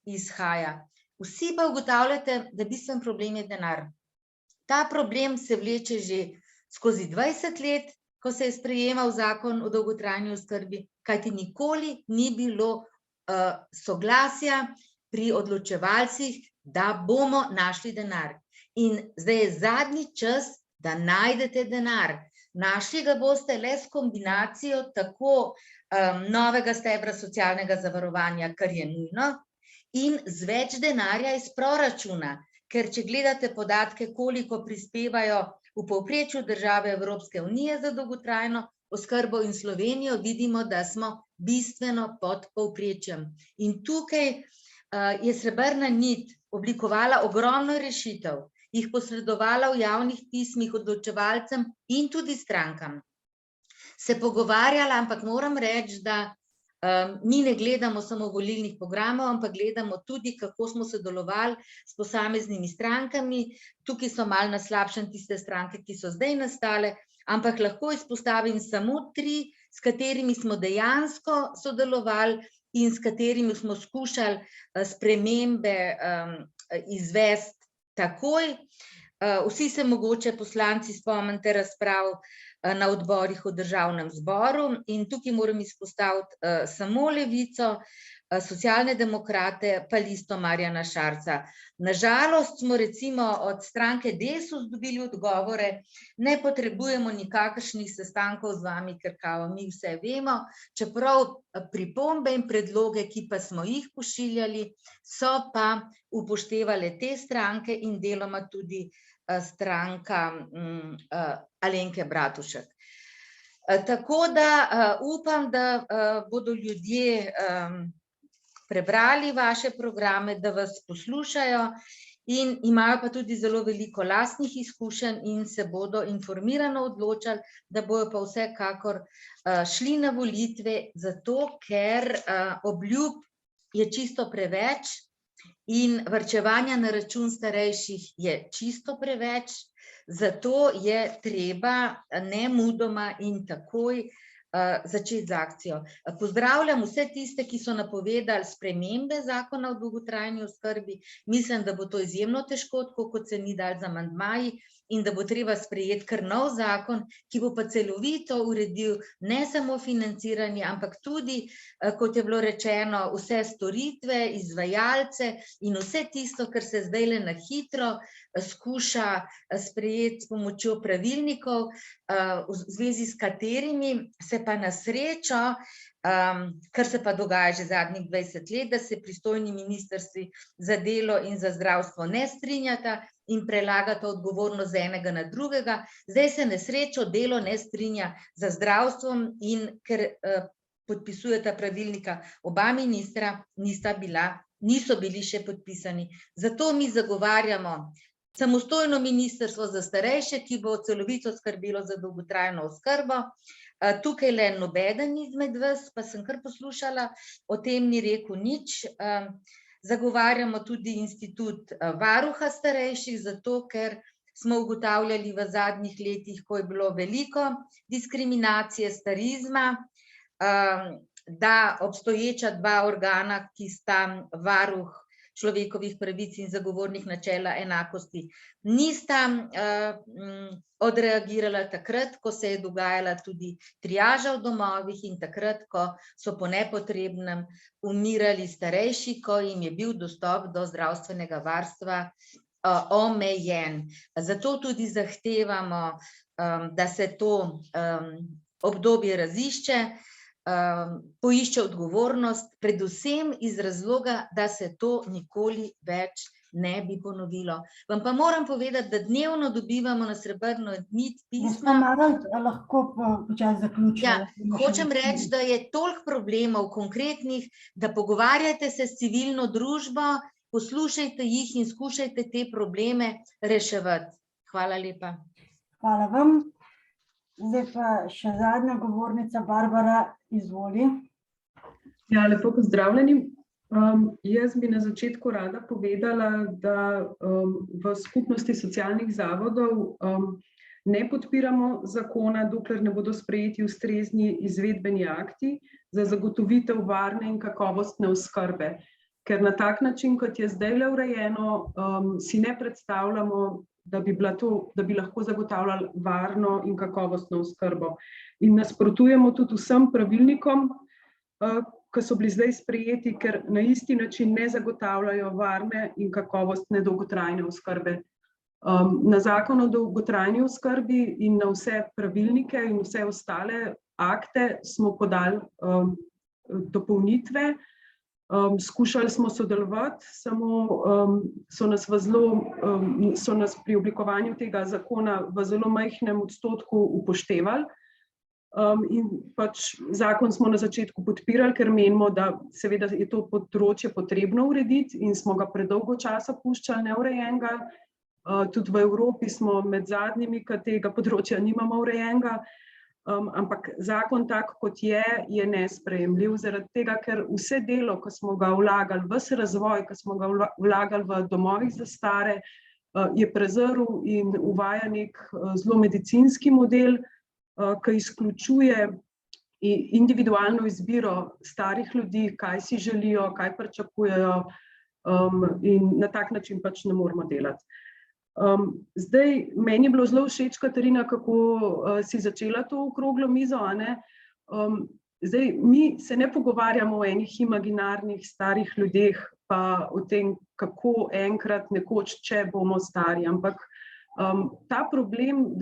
izhaja. Vsi pa ugotavljate, da bistven problem je denar. Ta problem se vleče že skozi 20 let, ko se je sprejemal zakon o dolgotrajni oskrbi, kajti nikoli ni bilo soglasja pri odločevalcih, da bomo našli denar. In zdaj je zadnji čas, da najdete denar. Našli ga boste le s kombinacijo tako novega stebra socialnega zavarovanja, kar je nujno, in z več denarja iz proračuna, ker če gledate podatke, koliko prispevajo v povprečju države Evropske unije za dolgotrajno oskrbo in Slovenijo, vidimo, da smo bistveno pod povprečjem. In tukaj je Srebrna nit oblikovala ogromno rešitev, jih posredovala v javnih pismih odločevalcem in tudi strankam. Se pogovarjala, ampak moram reči, da mi ne gledamo samo volilnih programov, ampak gledamo tudi, kako smo sodelovali s posameznimi strankami. Tukaj so malo na slabšem tiste stranke, ki so zdaj nastale, ampak lahko izpostavim samo 3, s katerimi smo dejansko sodelovali in s katerimi smo skušali spremembe izvesti takoj. Vsi se mogoče poslanci spomnite razprav na odborih v Državnem zboru in tukaj moram izpostaviti samo Levico, Socialne demokrate pa Listo Marjana Šarca. Na žalost smo recimo od stranke Desus dobili odgovore, ne potrebujemo nikakršnih sestankov z vami, ker kao mi vse vemo, čeprav pripombe in predloge, ki pa smo jih pošiljali, so pa upoštevale te stranke in deloma tudi stranka Alenke Bratušek. Tako da upam, da bodo ljudje prebrali vaše programe, da vas poslušajo in imajo pa tudi zelo veliko lastnih izkušenj in se bodo informirano odločali, da bojo pa vsekakor šli na volitve, zato ker obljub je čisto preveč in varčevanja na račun starejših je čisto preveč, zato je treba nemudoma in takoj začeti z akcijo. Pozdravljam vse tiste, ki so napovedali spremembe zakona o dolgotrajni oskrbi. Mislim, da bo to izjemno težko, tako kot se ni dalo z amandmaji, in da bo treba sprejeti kar nov zakon, ki bo pa celovito uredil ne samo financiranje, ampak tudi, kot je bilo rečeno, vse storitve, izvajalce in vse tisto, kar se zdajle na hitro skuša sprejeti s pomočjo pravilnikov, v zvezi s katerimi se pa na srečo, kar se pa dogaja že zadnjih 20 let, da se pristojni ministrstvi za delo in za zdravstvo ne strinjata in prelagata odgovornost z enega na drugega. Zdaj se na srečo delo ne strinja za zdravstvom in ker podpisujeta pravilnika oba ministra, niso bili še podpisani. Zato mi zagovarjamo samostojno ministrstvo za starejše, ki bo celovito skrbelo za dolgotrajno oskrbo. Tukaj le nobeden izmed vas, pa sem kar poslušala, o tem ni rekel nič. Zagovarjamo tudi institut varuha starejših, zato ker smo ugotavljali v zadnjih letih, ko je bilo veliko diskriminacije, starizma, da obstoječa 2 organa, ki sta varuh človekovih pravic in zagovornik načela enakosti nista odreagirala takrat, ko se je dogajala tudi triaža v domovih in takrat, ko so po nepotrebnem umirali starejši, ko jim je bil dostop do zdravstvenega varstva omejen. Zato tudi zahtevamo, da se to obdobje razišče, poišče odgovornost, predvsem iz razloga, da se to nikoli več ne bi ponovilo. Vam pa moram povedati, da dnevno dobivamo na srebrno nit pisma. Lahko počasi zaključimo. Ja, hočem reči, da je toliko problemov konkretnih, da pogovarjate se s civilno družbo, poslušajte jih in skušajte te probleme reševati. Hvala lepa. Hvala vam. Zdaj pa še zadnja govornica, Barbara, izvoli. Ja, lepo pozdravljeni. Jaz bi na začetku rada povedala, da v skupnosti socialnih zavodov ne podpiramo zakona, dokler ne bodo sprejeti ustrezni izvedbeni akti za zagotovitev varne in kakovostne oskrbe. Ker na tak način, kot je zdaj urejeno, si ne predstavljamo, da bi lahko zagotavljali varno in kakovostno oskrbo. In nasprotujemo tudi vsem pravilnikom, ki so bili zdaj sprejeti, ker na isti način ne zagotavljajo varne in kakovostne dolgotrajne oskrbe. Na zakon o dolgotrajni oskrbi in na vse pravilnike in vse ostale akte smo podali dopolnitve. Skušali smo sodelovati, samo so nas pri oblikovanju tega zakona v zelo majhnem odstotku upoštevali. In pač zakon smo na začetku podpirali, ker menimo, da seveda je to področje potrebno urediti in smo ga predolgo časa puščali neurejenega. Tudi v Evropi smo med zadnjimi, ki tega področja nimamo urejenega. Ampak zakon tak, kot je nesprejemljiv, zaradi tega, ker vse delo, ki smo ga vlagali, ves razvoj, ki smo ga vlagali v domovih za stare, je prezrl in uvaja nek zelo medicinski model, ki izključuje individualno izbiro starih ljudi, kaj si želijo, kaj pričakujejo, in na tak način pač ne moremo delati. Zdaj, meni je bilo zelo všeč, Katarina, kako si začela to okroglo mizo, a ne? Zdaj, mi se ne pogovarjamo o enih imaginarnih starih ljudeh, pa o tem, kako enkrat nekoč, če bomo stari, ampak ta problem,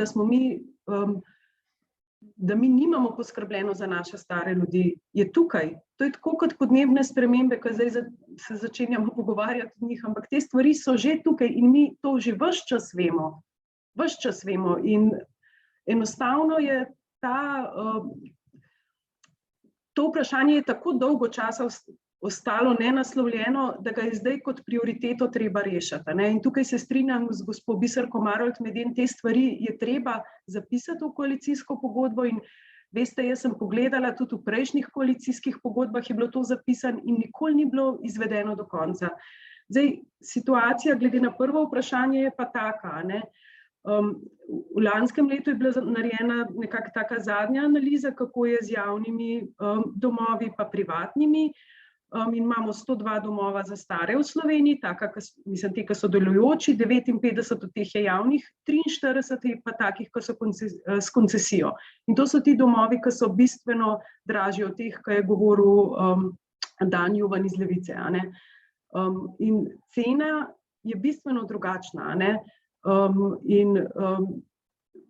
da mi nimamo poskrbljeno za naše stare ljudi, je tukaj. To je tako kot podnebne spremembe, ki zdaj se začenjamo pogovarjati o njih, ampak te stvari so že tukaj in mi to že ves čas vemo. Ves čas vemo in enostavno je to vprašanje je tako dolgo časa ostalo nenaslovljeno, da ga je zdaj kot prioriteto treba rešiti. In tukaj se strinjam z gospo Biserko Marolt-Meden, te stvari je treba zapisati v koalicijsko pogodbo in veste, jaz sem pogledala, tudi v prejšnjih koalicijskih pogodbah je bilo to zapisano in nikoli ni bilo izvedeno do konca. Zdaj, situacija glede na prvo vprašanje je pa taka, ne? V lanskem letu je bila narejena nekako taka zadnja analiza, kako je z javnimi domovi pa privatnimi. In imamo 102 domova za stare v Sloveniji, mislim, te, ki so delujoči, 59 od teh je javnih, 43 je pa takih, ki so s koncesijo. In to so ti domovi, ki so bistveno dražji od teh, ki je govoril Dan Juvan iz Levice. In cena je bistveno drugačna. In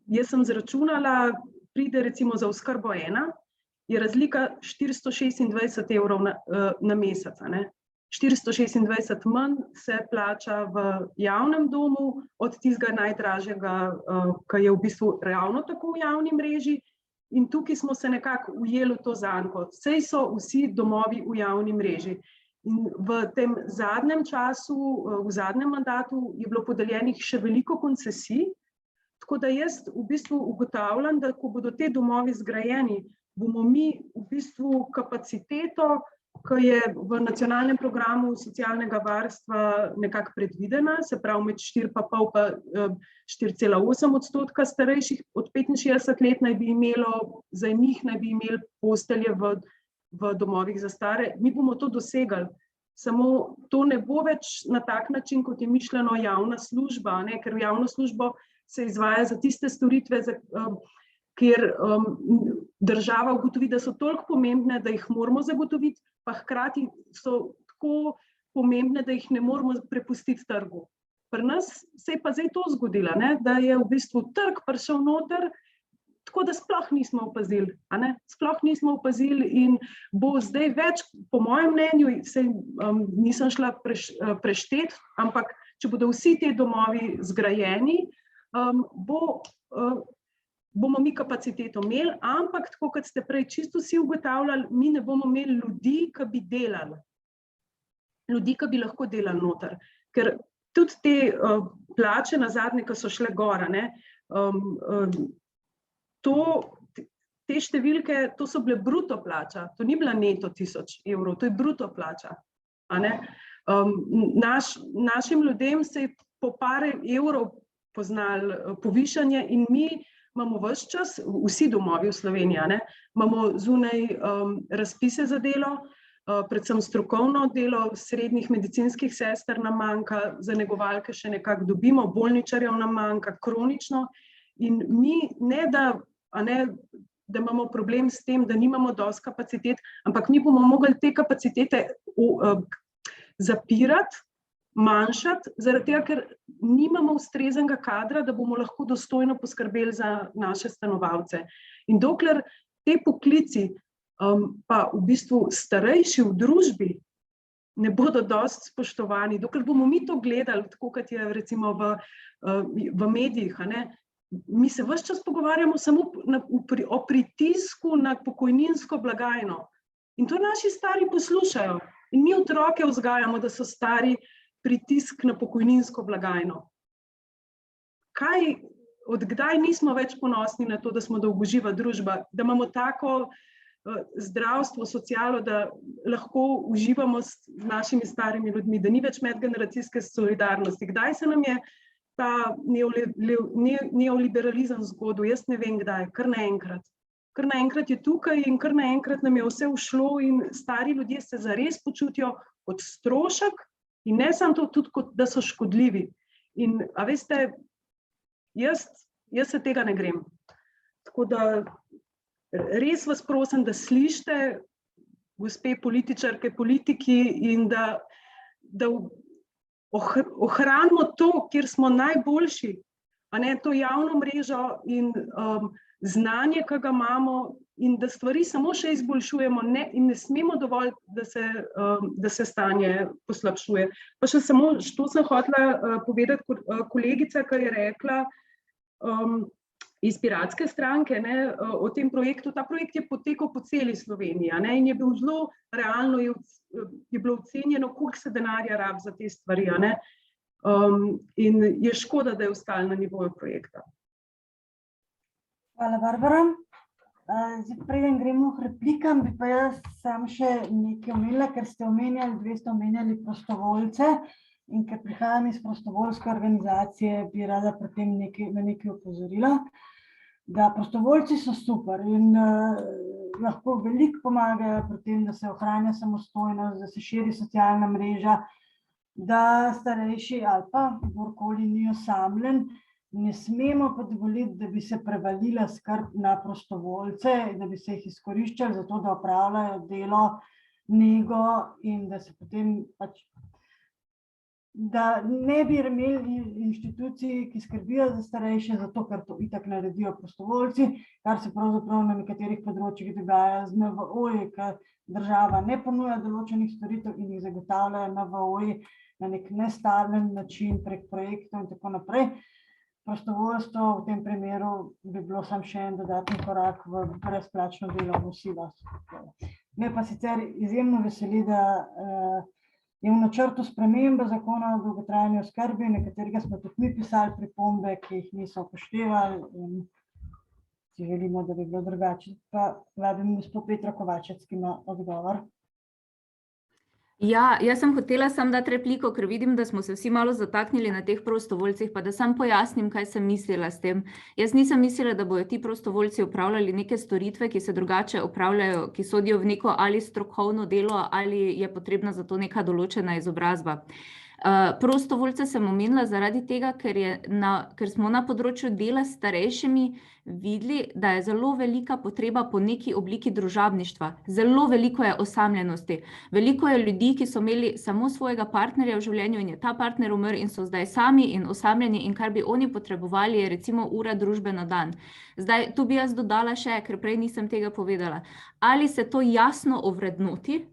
jaz sem zračunala, pride recimo za oskrbo 1, je razlika 426 evrov na mesec. 426 manj se plača v javnem domu od tistega najdražjega, ki je v bistvu ravno tako v javni mreži. In tukaj smo se nekako ujeli v to zanko. Saj so vsi domovi v javni mreži. In v tem zadnjem času, v zadnjem mandatu je bilo podeljenih še veliko koncesij, tako da jaz v bistvu ugotavljam, da ko bodo te domovi zgrajeni, bomo mi v bistvu kapaciteto, ki je v nacionalnem programu socialnega varstva nekako predvidena, se pravi med 4,5 pa 4,8% starejših od 65 let naj bi imelo, za njih naj bi imeli postelje v domovih za stare. Mi bomo to dosegli samo to ne bo več na tak način, kot je mišljeno javna služba, ne? Ker v javno službo se izvaja za tiste storitve, kjer država ugotovi, da so toliko pomembne, da jih moramo zagotoviti, pa hkrati so tako pomembne, da jih ne moramo prepustiti trgu. Pri nas se je pa zdaj to zgodilo, ne? Da je v bistvu trg prišel noter, tako da sploh nismo opazili, a ne? Sploh nismo opazili in bo zdaj več, po mojem mnenju, nisem šla preštet, ampak če bodo vsi ti domovi zgrajeni, bomo mi kapaciteto imeli, ampak tako kot ste prej čisto vsi ugotavljali, mi ne bomo imeli ljudi, ki bi delali. Ljudi, ki bi lahko delali noter. Ker tudi te plače nazadnje, ki so šle gora, ne, te številke, to so bile bruto plača, to ni bila neto 1000 evrov, to je bruto plača. A ne? Našim ljudem se je po par evrov poznali povišanje in mi imamo ves čas, vsi domovi v Sloveniji, ne, imamo zunaj razpise za delo, predvsem strokovno delo, srednjih medicinskih sester nam manjka, za negovalke še nekako dobimo, bolničarjev nam manjka, kronično. In mi ne da imamo problem s tem, da nimamo dosti kapacitet, ampak mi bomo mogli te kapacitete zapirati, manjšati, zaradi tega, ker nimamo ustreznega kadra, da bomo lahko dostojno poskrbeli za naše stanovalce. In dokler te poklici, pa v bistvu starejši v družbi ne bodo dosti spoštovani, dokler bomo mi to gledali, tako kot je recimo v medijih, ne, mi se ves čas pogovarjamo samo o pritisku na pokojninsko blagajno. In to naši stari poslušajo. In mi otroke vzgajamo, da so stari pritisk na pokojninsko blagajno. Od kdaj nismo več ponosni na to, da smo dolgoživa družba, da imamo tako zdravstvo, socialo, da lahko uživamo s našimi starimi ljudmi, da ni več medgeneracijske solidarnosti. Kdaj se nam je ta neoliberalizem zgodil? Jaz ne vem kdaj, kar naenkrat. Kar naenkrat je tukaj in kar naenkrat nam je vse ušlo in stari ljudje se zares počutijo kot strošek in ne samo to, tudi kot da so škodljivi. In a veste, jaz se tega ne grem. Tako da res vas prosim, da slišite gospe političarke, politiki in da ohranimo to, kjer smo najboljši, a ne to javno mrežo in znanje, ki ga imamo in da stvari samo še izboljšujemo in ne smemo dovolj, da se stanje poslabšuje. Pa še samo, što sem hotela povedati kolegica, ki je rekla iz Piratske stranke, ne, o tem projektu. Ta projekt je potekal po celi Sloveniji, ne, in je bil zelo realno, je bilo ocenjeno, koliko se denarja rabi za te stvari, ne, in je škoda, da je ostalo na nivoju projekta. Hvala, Barbara. Zdaj, preden gremo k replikam, bi pa jaz sam še nekaj omenila, ker ste omenjali prostovoljce in ker prihajam iz prostovoljske organizacije, bi rada pri tem na nekaj opozorila, da prostovoljci so super in lahko veliko pomagajo pri tem, da se ohranja samostojnost, da se širi socialna mreža, da starejši ali pa kdorkoli ni osamljen. Ne smemo pa dovoliti, da bi se prevalila skrb na prostovoljce, da bi se jih izkoriščali za to, da opravljajo delo, nego in da se potem pač, da ne bi imeli inštitucij, ki skrbijo za starejše, zato ker to itak naredijo prostovoljci, kar se pravzaprav na nekaterih področjih dogaja z NVO-ji, ker država ne ponuja določenih storitev in jih zagotavljajo NVO-ji na nek nestalen način prek projektov in tako naprej. Prostovoljstvo v tem primeru bi bilo samo še en dodatni korak v brezplačno delovno silo. Me pa sicer izjemno veseli, da je v načrtu spremembe zakona o dolgotrajni oskrbi, na katerega smo tudi mi pisali pripombe, ki jih niso upoštevali in si želimo, da bi bilo drugače. Pa vabim gospod Petra Kovačec, ki ima odgovor. Ja, jaz sem hotela samo dati repliko, ker vidim, da smo se vsi malo zataknili na teh prostovoljcih, pa da samo pojasnim, kaj sem mislila s tem. Jaz nisem mislila, da bojo ti prostovoljci opravljali neke storitve, ki se drugače opravljajo, ki sodijo v neko ali strokovno delo ali je potrebna za to neka določena izobrazba. Prostovoljce sem omenila zaradi tega, ker smo na področju dela s starejšimi videli, da je zelo velika potreba po neki obliki družabništva. Zelo veliko je osamljenosti. Veliko je ljudi, ki so imeli samo svojega partnerja v življenju in je ta partner umrl in so zdaj sami in osamljeni in kar bi oni potrebovali je recimo ura družbe na dan. Zdaj, tu bi jaz dodala še, ker prej nisem tega povedala. Ali se to jasno ovrednoti,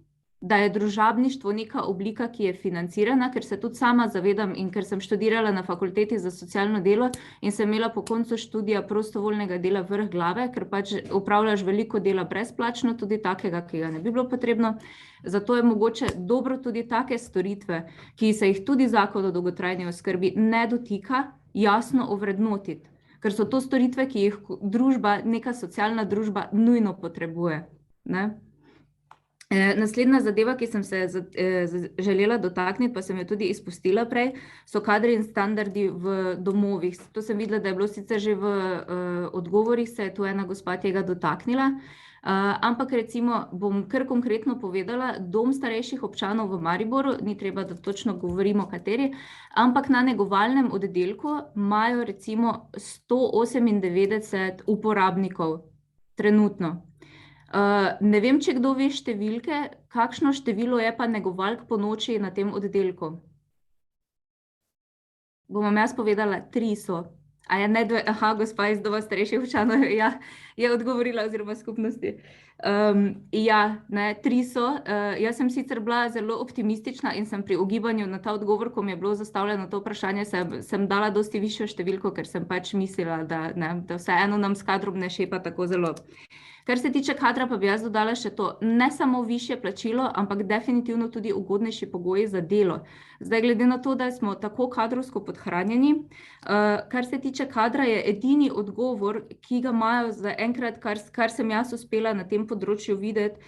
da je družabništvo neka oblika, ki je financirana, ker se tudi sama zavedam in ker sem študirala na fakulteti za socialno delo in sem imela po koncu študija prostovoljnega dela vrh glave, ker pač opravljaš veliko dela brezplačno, tudi takega, ki ga ne bi bilo potrebno. Zato je mogoče dobro tudi take storitve, ki se jih tudi Zakon o dolgotrajni oskrbi ne dotika, jasno ovrednotiti. Ker so to storitve, ki jih družba, neka socialna družba nujno potrebuje, ne? Naslednja zadeva, ki sem se želela dotakniti, pa sem jo tudi izpustila prej, so kadri in standardi v domovih. To sem videla, da je bilo sicer že v odgovorih, se je tu ena gospa tega dotaknila, ampak recimo bom kar konkretno povedala, dom starejših občanov v Mariboru, ni treba, da točno govorimo kateri, ampak na negovalnem oddelku imajo recimo 198 uporabnikov trenutno. Ne vem, če kdo ve številke, kakšno število je pa negovalk po noči na tem oddelku. Bom vam jaz povedala, 3 so. Aha, gospa iz doma starejših občanov, ja, je odgovorila oziroma skupnosti. Ja, ne, 3 so. Jaz sem sicer bila zelo optimistična in sem pri ogibanju na ta odgovor, ko mi je bilo zastavljeno to vprašanje, sem dala dosti višjo številko, ker sem pač mislila, da vseeno nam s kadrom ne šepa tako zelo. Kar se tiče kadra, pa bi jaz dodala še to, ne samo višje plačilo, ampak definitivno tudi ugodnejši pogoji za delo. Zdaj, glede na to, da smo tako kadrovsko podhranjeni, kar se tiče kadra, je edini odgovor, ki ga imajo zaenkrat, kar sem jaz uspela na tem področju videti,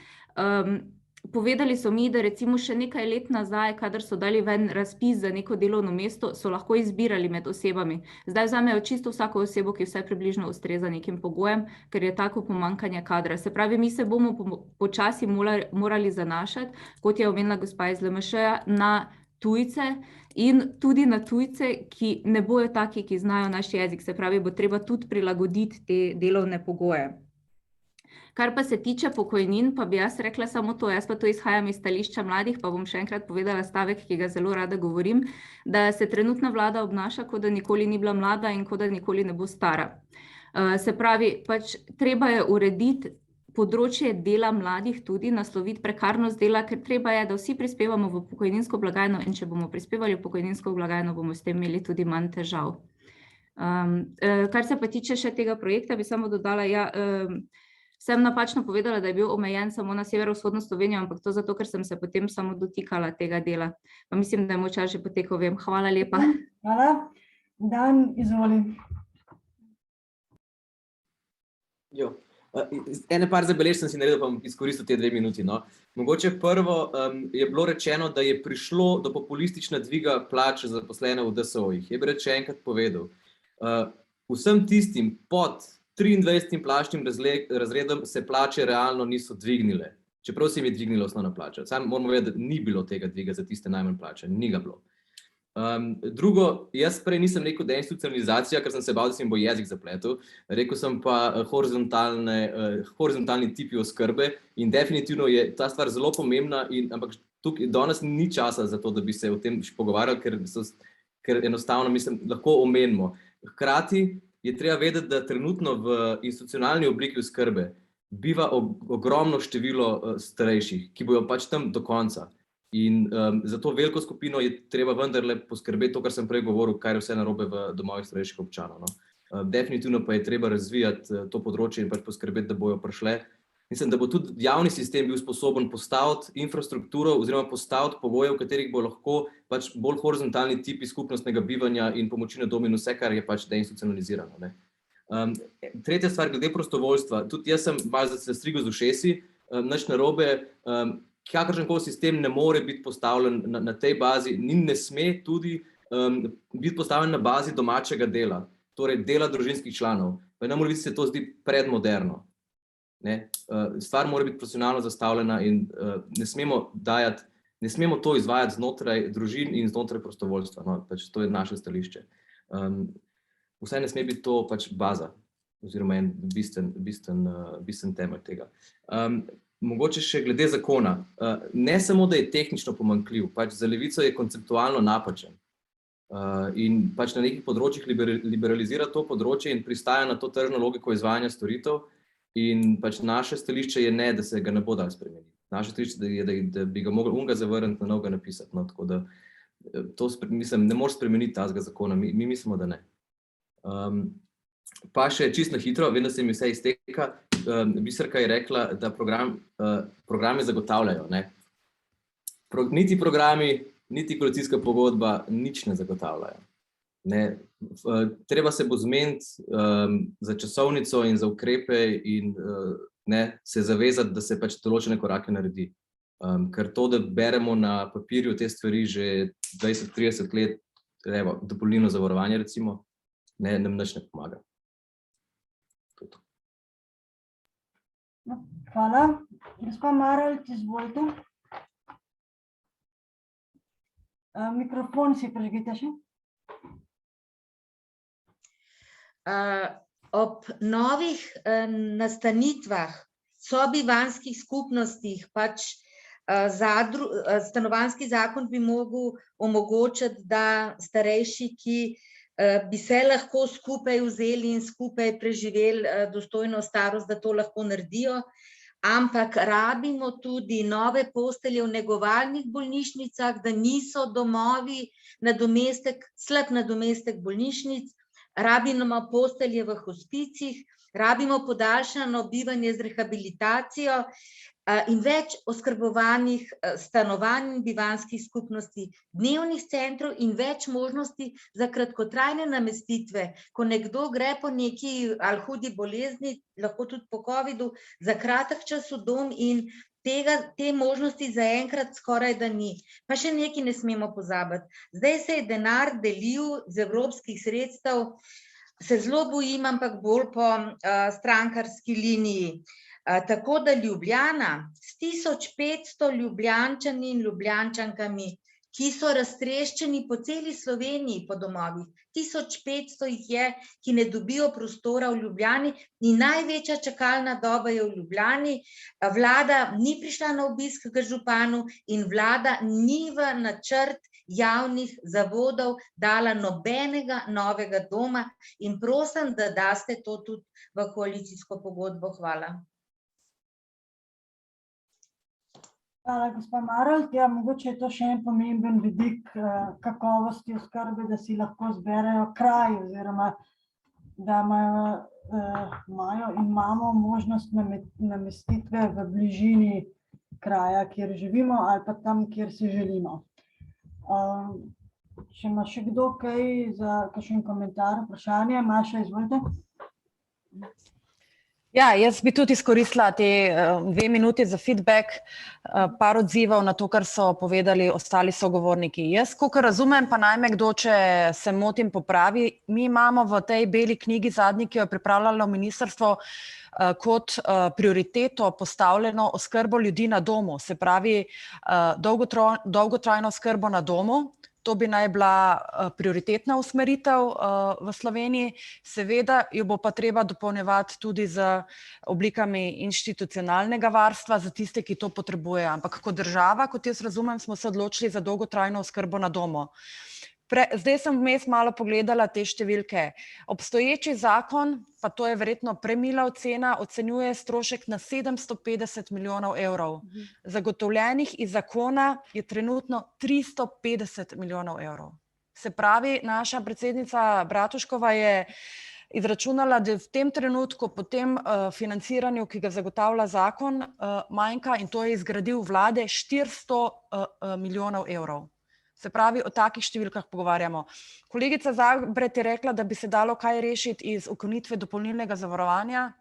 povedali so mi, da recimo še nekaj let nazaj, kadar so dali ven razpis za neko delovno mesto, so lahko izbirali med osebami. Zdaj vzamejo čisto vsako osebo, ki vsaj približno ustreza nekim pogojem, ker je tako pomanjkanje kadra. Se pravi, mi se bomo počasi morali zanašati, kot je omenila gospa iz LMŠ-ja, na tujce in tudi na tujce, ki ne bojo taki, ki znajo naš jezik. Se pravi, bo treba tudi prilagoditi te delovne pogoje. Kar pa se tiče pokojnin, pa bi jaz rekla samo to, jaz pa to izhajam iz stališča mladih, pa bom še enkrat povedala stavek, ki ga zelo rada govorim, da se trenutna vlada obnaša, kot da nikoli ni bila mlada in kot da nikoli ne bo stara. Se pravi, pač treba je urediti področje dela mladih tudi, nasloviti prekarnost dela, ker treba je, da vsi prispevamo v pokojninsko blagajno in če bomo prispevali v pokojninsko blagajno, bomo s tem imeli tudi manj težav. Kar se pa tiče še tega projekta, bi samo dodala, sem napačno povedala, da je bil omejen samo na severovzhodno Slovenijo, ampak to zato, ker sem se potem samo dotikala tega dela. Pa mislim, da je moj čas že potekel, vem. Hvala lepa. Hvala. Dan, izvoli. Ene par zabelež sem si naredil, pa bom izkoristil te 2 minuti. No. Mogoče prvo je bilo rečeno, da je prišlo do populistične dviga plač zaposlene v DSO-jih. Je bi še enkrat povedal. Vsem tistim pod 23. plačnim razredom se plače realno niso dvignile, čeprav se jim je dvignila osnovna plača. Sam moramo vedeti, da ni bilo tega dviga za tiste najmanj plače, ni ga bilo. Drugo, jaz prej nisem rekel deinstitucionalizacija, ker sem se bal, da se jim bo jezik zapletel, rekel sem pa horizontalni tipi oskrbe in definitivno je ta stvar zelo pomembna, ampak tukaj danes ni časa za to, da bi se o tem pogovarjali, ker enostavno mislim, lahko omenimo. Hkrati je treba vedeti, da trenutno v institucionalni obliki oskrbe biva ogromno število starejših, ki bojo pač tam do konca. In za to veliko skupino je treba vendarle poskrbeti to, kar sem prej govoril, kaj je vse narobe v domovih starejših občanov. No. Definitivno pa je treba razvijati to področje in pač poskrbeti, da bojo prišle. Mislim, da bo tudi javni sistem bil sposoben postaviti infrastrukturo oziroma postaviti pogoje, v katerih bo lahko pač bolj horizontalni tipi skupnostnega bivanja in pomoči na domu in vse, kar je pač deinstitucionalizirano. Ne. Tretja stvar, glede prostovoljstva. Tudi jaz sem malo se strigel z ušesi, nič narobe. kakršenkoli sistem ne more biti postavljen na tej bazi, ne sme tudi biti postavljen na bazi domačega dela, torej dela družinskih članov. Pa nam se to zdi predmoderno. Stvar mora biti profesionalno zastavljena in ne smemo to izvajati znotraj družin in znotraj prostovoljstva. No, pač to je naše stališče. Vsaj ne sme biti to pač baza oziroma en bistven temelj tega. Mogoče še glede zakona. Ne samo, da je tehnično pomanjkljiv, pač za Levico je konceptualno napačen. In pač na nekih področjih liberalizira to področje in pristaja na to tržno logiko izvajanja storitev in pač naše stališče je ne, da se ga ne bo dal spremeniti. Naše stališče je, da bi ga mogli unga zavrniti, na novega napisati. No, tako da to mislim, ne moreš spremeniti tazga zakona, mi mislimo, da ne. Pa še čisto hitro, vem, da se mi vse izteka, Biserka je rekla, da programe zagotavljajo. Niti programi, niti koalicijska pogodba nič ne zagotavljajo. Treba se bo zmeniti za časovnico in za ukrepe in se zavezati, da se pač določene korake naredi. Ker to, da beremo na papirju te stvari že 20-30 let, dopolnilno zavarovanje recimo, nam nič ne pomaga. Hvala. Gospa Marolt, izvolite. Mikrofon si prižgite še. Ob novih nastanitvah, sobivanjskih skupnostih, pač stanovanjski zakon bi mogel omogočiti, da starejši, ki bi se lahko skupaj vzeli in skupaj preživeli dostojno starost, da to lahko naredijo, ampak rabimo tudi nove postelje v negovalnih bolnišnicah, da niso domovi slab nadomestek bolnišnic, rabimo postelje v hospicih, rabimo podaljšano bivanje z rehabilitacijo in več oskrbovanih stanovanj in bivanjskih skupnosti, dnevnih centrov in več možnosti za kratkotrajne namestitve. Ko nekdo gre po neki ali hudi bolezni, lahko tudi po covidu, za kratek čas v dom in te možnosti zaenkrat skoraj da ni. Pa še nekaj ne smemo pozabiti. Zdaj se je denar delil z evropskih sredstev, se zelo bojim, ampak bolj po strankarski liniji. Tako da Ljubljana s 1500 Ljubljančani in Ljubljančankami, ki so raztreščeni po celi Sloveniji po domovih, 1500 jih je, ki ne dobijo prostora v Ljubljani in največja čakalna doba je v Ljubljani. Vlada ni prišla na obisk k županu in vlada ni v načrt javnih zavodov dala nobenega novega doma in prosim, da daste to tudi v koalicijsko pogodbo. Hvala. Hvala, gospa Marolt. Ja, mogoče je to še en pomemben vidik kakovosti oskrbe, da si lahko zberejo kraj oziroma da imamo možnost namestitve v bližini kraja, kjer živimo ali pa tam, kjer si želimo. Če ima še kdo kaj za kakšen komentar, vprašanje? Maša, izvolite. Ja, jaz bi tudi izkoristila te 2 minuti za feedback, par odzivov na to, kar so povedali ostali sogovorniki. Jaz, kolikor razumem, pa naj me kdo, če se motim, popravi, mi imamo v tej beli knjigi zadnji, ki jo je pripravljalo ministrstvo, kot prioriteto postavljeno oskrbo ljudi na domu, se pravi dolgotrajno oskrbo na domu. To bi naj bila prioritetna usmeritev v Sloveniji. Seveda jo bo pa treba dopolnjevati tudi z oblikami institucionalnega varstva za tiste, ki to potrebujejo. Ampak kot država, kot jaz razumem, smo se odločili za dolgotrajno oskrbo na domu. Zdaj sem vmes malo pogledala te številke. Obstoječi zakon, pa to je verjetno premila ocena, ocenjuje strošek na 750 milijonov evrov. Zagotovljenih iz zakona je trenutno 350 milijonov evrov. Se pravi, naša predsednica Bratuškova je izračunala, da v tem trenutku po tem financiranju, ki ga zagotavlja zakon, manjka, in to je izgradil vlade, 400 milijonov evrov. Se pravi, o takih številkah pogovarjamo. Kolegica Zabret je rekla, da bi se dalo kaj rešiti iz ukinitve dopolnilnega zavarovanja.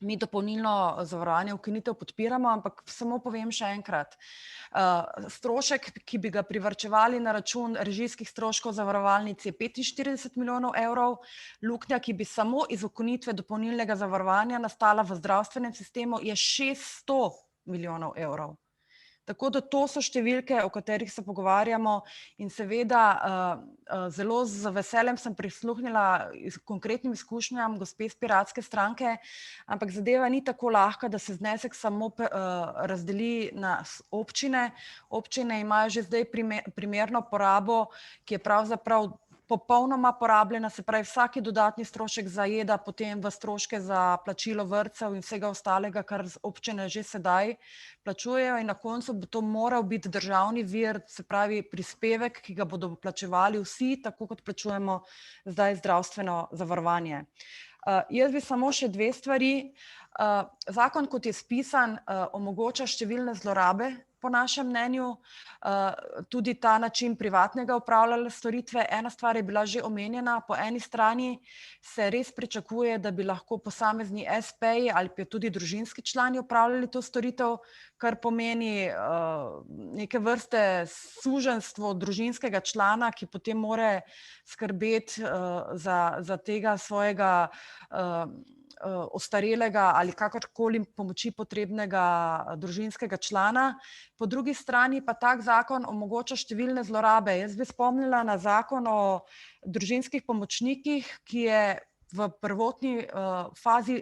mi dopolnilno zavarovanje ukinitev podpiramo, ampak samo povem še enkrat. Strošek, ki bi ga privarčevali na račun režijskih stroškov zavarovalnic, je 45 milijonov evrov, luknja, ki bi samo iz ukinitve dopolnilnega zavarovanja nastala v zdravstvenem sistemu, je 600 milijonov evrov. Tako da to so številke, o katerih se pogovarjamo, in seveda zelo z veseljem sem prisluhnila konkretnim izkušnjam gospe iz Piratske stranke, ampak zadeva ni tako lahka, da se znesek samo razdeli na občine. Občine imajo že zdaj primerno porabo, ki je pravzaprav popolnoma porabljena, se pravi vsaki dodatni strošek zajeda potem v stroške za plačilo vrtcev in vsega ostalega, kar občine že sedaj plačujejo, in na koncu bo to moral biti državni vir, se pravi prispevek, ki ga bodo plačevali vsi, tako kot plačujemo zdaj zdravstveno zavarovanje. Jaz bi samo še dve stvari. Zakon, kot je spisan, omogoča številne zlorabe, po našem mnenju, tudi ta način privatnega upravljanja storitve. Ena stvar je bila že omenjena, po eni strani se res pričakuje, da bi lahko posamezni espeji ali pa tudi družinski člani upravljali to storitev, kar pomeni neke vrste suženjstvo družinskega člana, ki potem mora skrbeti za tega svojega ostarelega ali kakorkoli pomoči potrebnega družinskega člana. Po drugi strani pa tak zakon omogoča številne zlorabe. Jaz bi spomnila na zakon o družinskih pomočnikih, ki je v prvotni fazi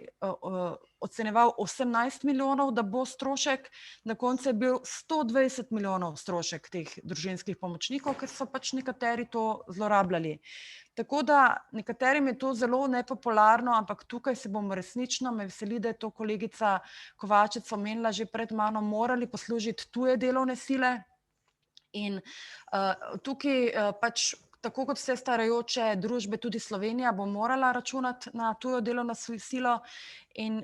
ocenjeval 18 milijonov, da bo strošek, na koncu je bil 120 milijonov strošek teh družinskih pomočnikov, ker so pač nekateri to zlorabljali. Tako da nekaterim je to zelo nepopularno, ampak tukaj se bomo resnično, me veseli, da je to kolegica Kovačič omenila že pred mano, morali poslužiti tuje delovne sile. In tukaj pač, tako kot vse starajoče družbe, tudi Slovenija bo morala računati na tujo delovno silo, in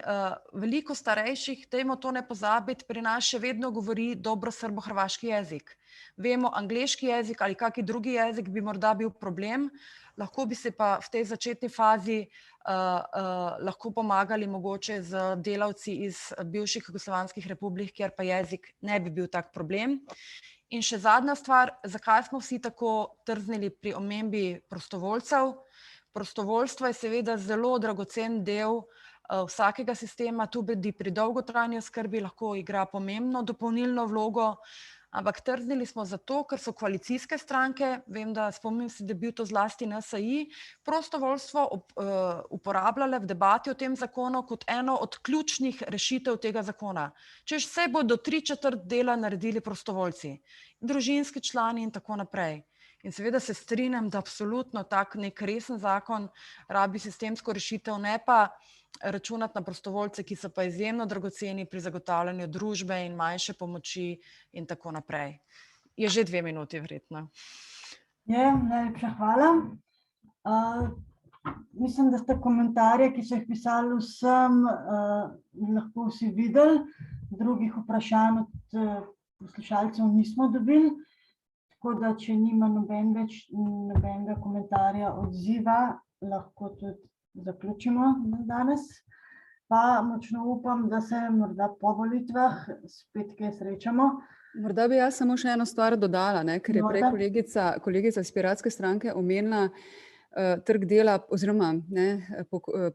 veliko starejših, dajmo to ne pozabiti, pri nas še vedno govori dobro srbo-hrvaški jezik. Vemo, angleški jezik ali kaki drugi jezik bi morda bil problem, lahko bi se pa v tej začetni fazi lahko pomagali mogoče z delavci iz bivših jugoslovanskih republik, kjer pa jezik ne bi bil tak problem. In še zadnja stvar, zakaj smo vsi tako trznili pri omembi prostovoljcev? Prostovoljstvo je seveda zelo dragocen del vsakega sistema, tudi pri dolgotrajni oskrbi lahko igra pomembno dopolnilno vlogo, ampak trznili smo zato, ker so koalicijske stranke, vem, da spomnim se, da je bil to zlasti NSi, prostovoljstvo uporabljale v debati o tem zakonu kot eno od ključnih rešitev tega zakona. Češ vse bodo 3/4 dela naredili prostovoljci, družinski člani in tako naprej. In seveda se strinjam, da absolutno tak nek resen zakon rabi sistemsko rešitev, ne pa računati na prostovoljce, ki so pa izjemno dragoceni pri zagotavljanju družbe in manjše pomoči in tako naprej. Je že 2 minuti verjetno. Najlepša hvala. Mislim, da ste komentarje, ki so jih pisali vsem, lahko vsi videli. Drugih vprašanj od poslušalcev nismo dobili. Tako da, če nima nobenega komentarja, odziva, lahko tudi zaključimo danes. Pa močno upam, da se morda po volitvah spet kaj srečamo. Morda bi jaz samo še eno stvar dodala, ker je prej kolegica iz Piratske stranke omenila trg dela oziroma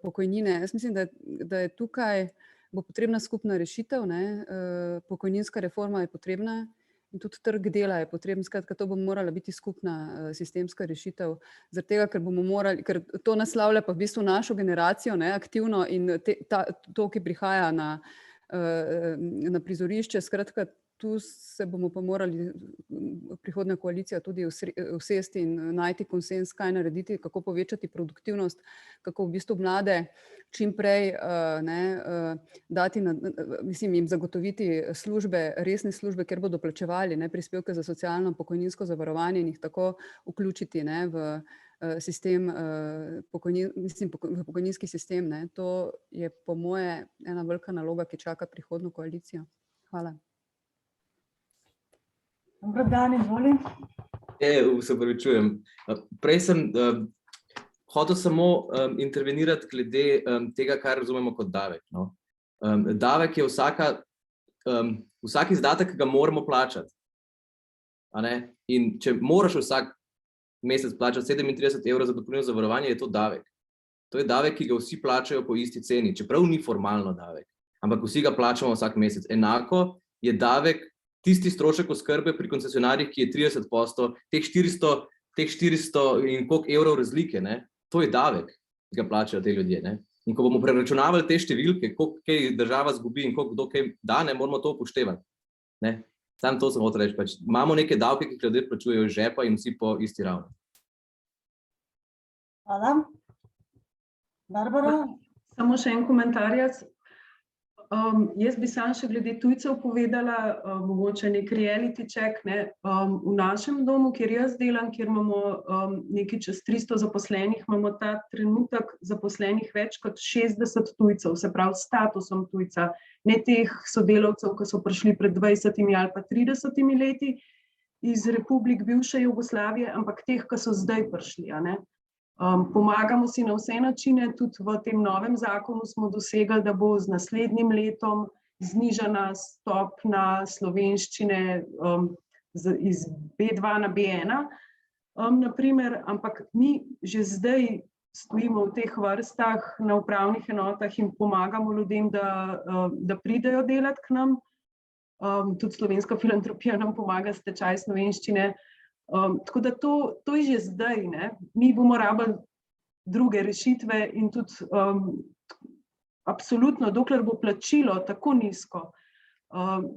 pokojnine. Jaz mislim, da je tukaj bo potrebna skupna rešitev, pokojninska reforma je potrebna in tudi trg dela je potreben, skratka, to bo morala biti skupna sistemska rešitev, zaradi tega, ker bomo morali, ker to naslavlja pa v bistvu našo generacijo aktivno in to, ki prihaja na prizorišče, skratka, tu se bomo pa morali prihodnja koalicija tudi usesti in najti konsens, kaj narediti, kako povečati produktivnost, kako v bistvu mlade čim prej dati, mislim, jim zagotoviti službe, resne službe, kjer bodo plačevali prispevke za socialno pokojninsko zavarovanje in jih tako vključiti v sistem, v pokojninski sistem. To je po moje ena velika naloga, ki čaka prihodnjo koalicijo. Hvala. Dobro dan, izvoli. Se opravičujem. Prej sem hotel samo intervenirati glede tega, kar razumemo kot davek. Davek je vsak izdatek, ki ga moramo plačati. In če moraš vsak mesec plačati 37 € za dopolnilno zavarovanje, je to davek. To je davek, ki ga vsi plačajo po isti ceni, čeprav ni formalno davek, ampak vsi ga plačamo vsak mesec. Enako je davek tisti strošek oskrbe pri koncesionarjih, ki je 30%, teh 400 in koliko evrov razlike, to je davek, ki ga plačajo te ljudje. In ko bomo preračunavali te številke, koliko kaj država zgubi in koliko kdo kaj da, moramo to upoštevati. Samo to sem hotel reči, pač imamo neke davke, ki ljudje plačujejo iz žepa in vsi po isti ravni. Hvala. Barbara? Samo še en komentar. Jaz bi samo še glede tujcev povedala, mogoče nek reality check. V našem domu, kjer jaz delam, kjer imamo nekaj čez 300 zaposlenih, imamo ta trenutek zaposlenih več kot 60 tujcev, se pravi s statusom tujca, ne teh sodelavcev, ki so prišli pred 20 ali pa 30 leti iz republik bivše Jugoslavije, ampak teh, ki so zdaj prišli. Pomagamo si na vse načine, tudi v tem novem zakonu smo dosegli, da bo z naslednjim letom znižana stopnja slovenščine iz B2 na B1, naprimer, ampak mi že zdaj stojimo v teh vrstah na upravnih enotah in pomagamo ljudem, da pridejo delati k nam. Tudi Slovenska filantropija nam pomaga s tečaj slovenščine. Tako da to je že zdaj. Mi bomo rabili druge rešitve in tudi absolutno, dokler bo plačilo tako nizko,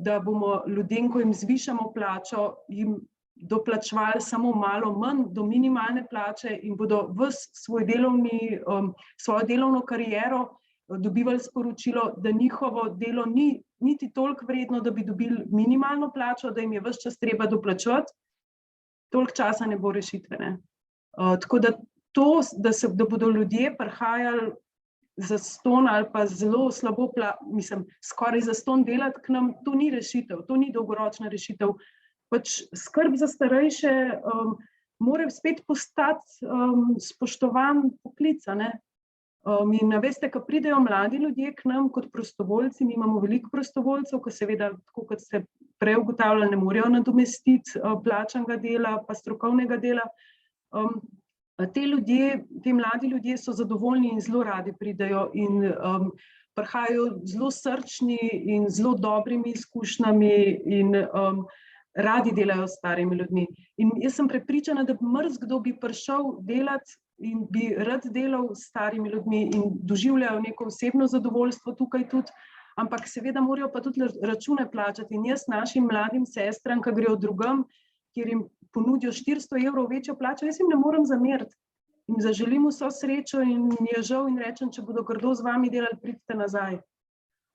da bomo ljudem, ko jim zvišamo plačo, jim doplačevali samo malo manj do minimalne plače in bodo svojo delovno kariero dobivali sporočilo, da njihovo delo ni niti toliko vredno, da bi dobili minimalno plačo, da jim je ves čas treba doplačevati, toliko časa ne bo rešitve. Tako da to, da bodo ljudje prihajali zastonj ali pa zelo slabo, skoraj zastonj delati k nam, to ni rešitev, to ni dolgoročna rešitev. Pač skrb za starejše mora spet postati spoštovan poklic. In veste, ko pridejo mladi ljudje k nam kot prostovoljci, mi imamo veliko prostovoljcev, ki seveda, tako kot ste prej ugotavljali, ne morejo nadomestiti plačanega dela pa strokovnega dela. Ti mladi ljudje so zadovoljni in zelo radi pridejo in prihajajo zelo srčni in zelo dobrimi izkušnjami in radi delajo s starimi ljudmi. In jaz sem prepričana, da marsikdo bi prišel delati in bi rad delal s starimi ljudmi in doživljajo neko osebno zadovoljstvo tukaj tudi, ampak seveda morajo pa tudi račune plačati. In jaz našim mladim sestram, ki grejo drugam, kjer jim ponudijo 400 € večjo plačo, jaz jim ne morem zameriti. Jim zaželim vso srečo in mi je žal in rečem, če bodo grdo z vami delali, pridite nazaj.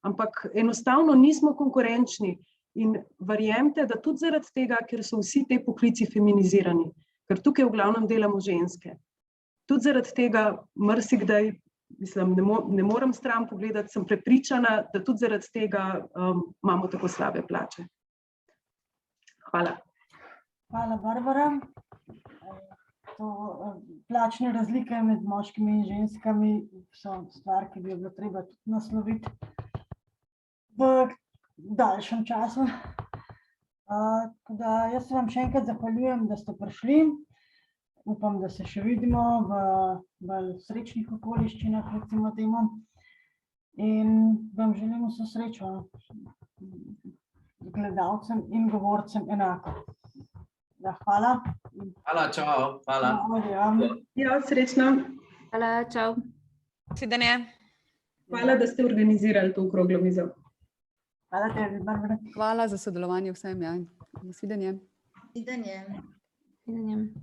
Ampak enostavno nismo konkurenčni in verjemite, da tudi zaradi tega, ker so vsi te poklici feminizirani, ker tukaj v glavnem delamo ženske. Tudi zaradi tega marsikdaj, ne morem stran pogledati, sem prepričana, da tudi zaradi tega imamo tako slabe plače. Hvala. Hvala, Barbara. Plačne razlike med moškimi in ženskami so stvar, ki bi jo bilo treba tudi nasloviti v daljšem času. Jaz se vam še enkrat zahvaljujem, da ste prišli. Upam, da se še vidimo v srečnih okoliščinah, recimo temu. In vam želim vso srečo, gledalcem in govorcem enako. Hvala. Hvala, čau. Hvala. Ja, srečno. Hvala, čau. Svidenje. Hvala, da ste organizirali to okroglo mizo. Hvala tebi, Barbara. Hvala za sodelovanje vsem. Nasvidenje. Svidenje. Svidenje.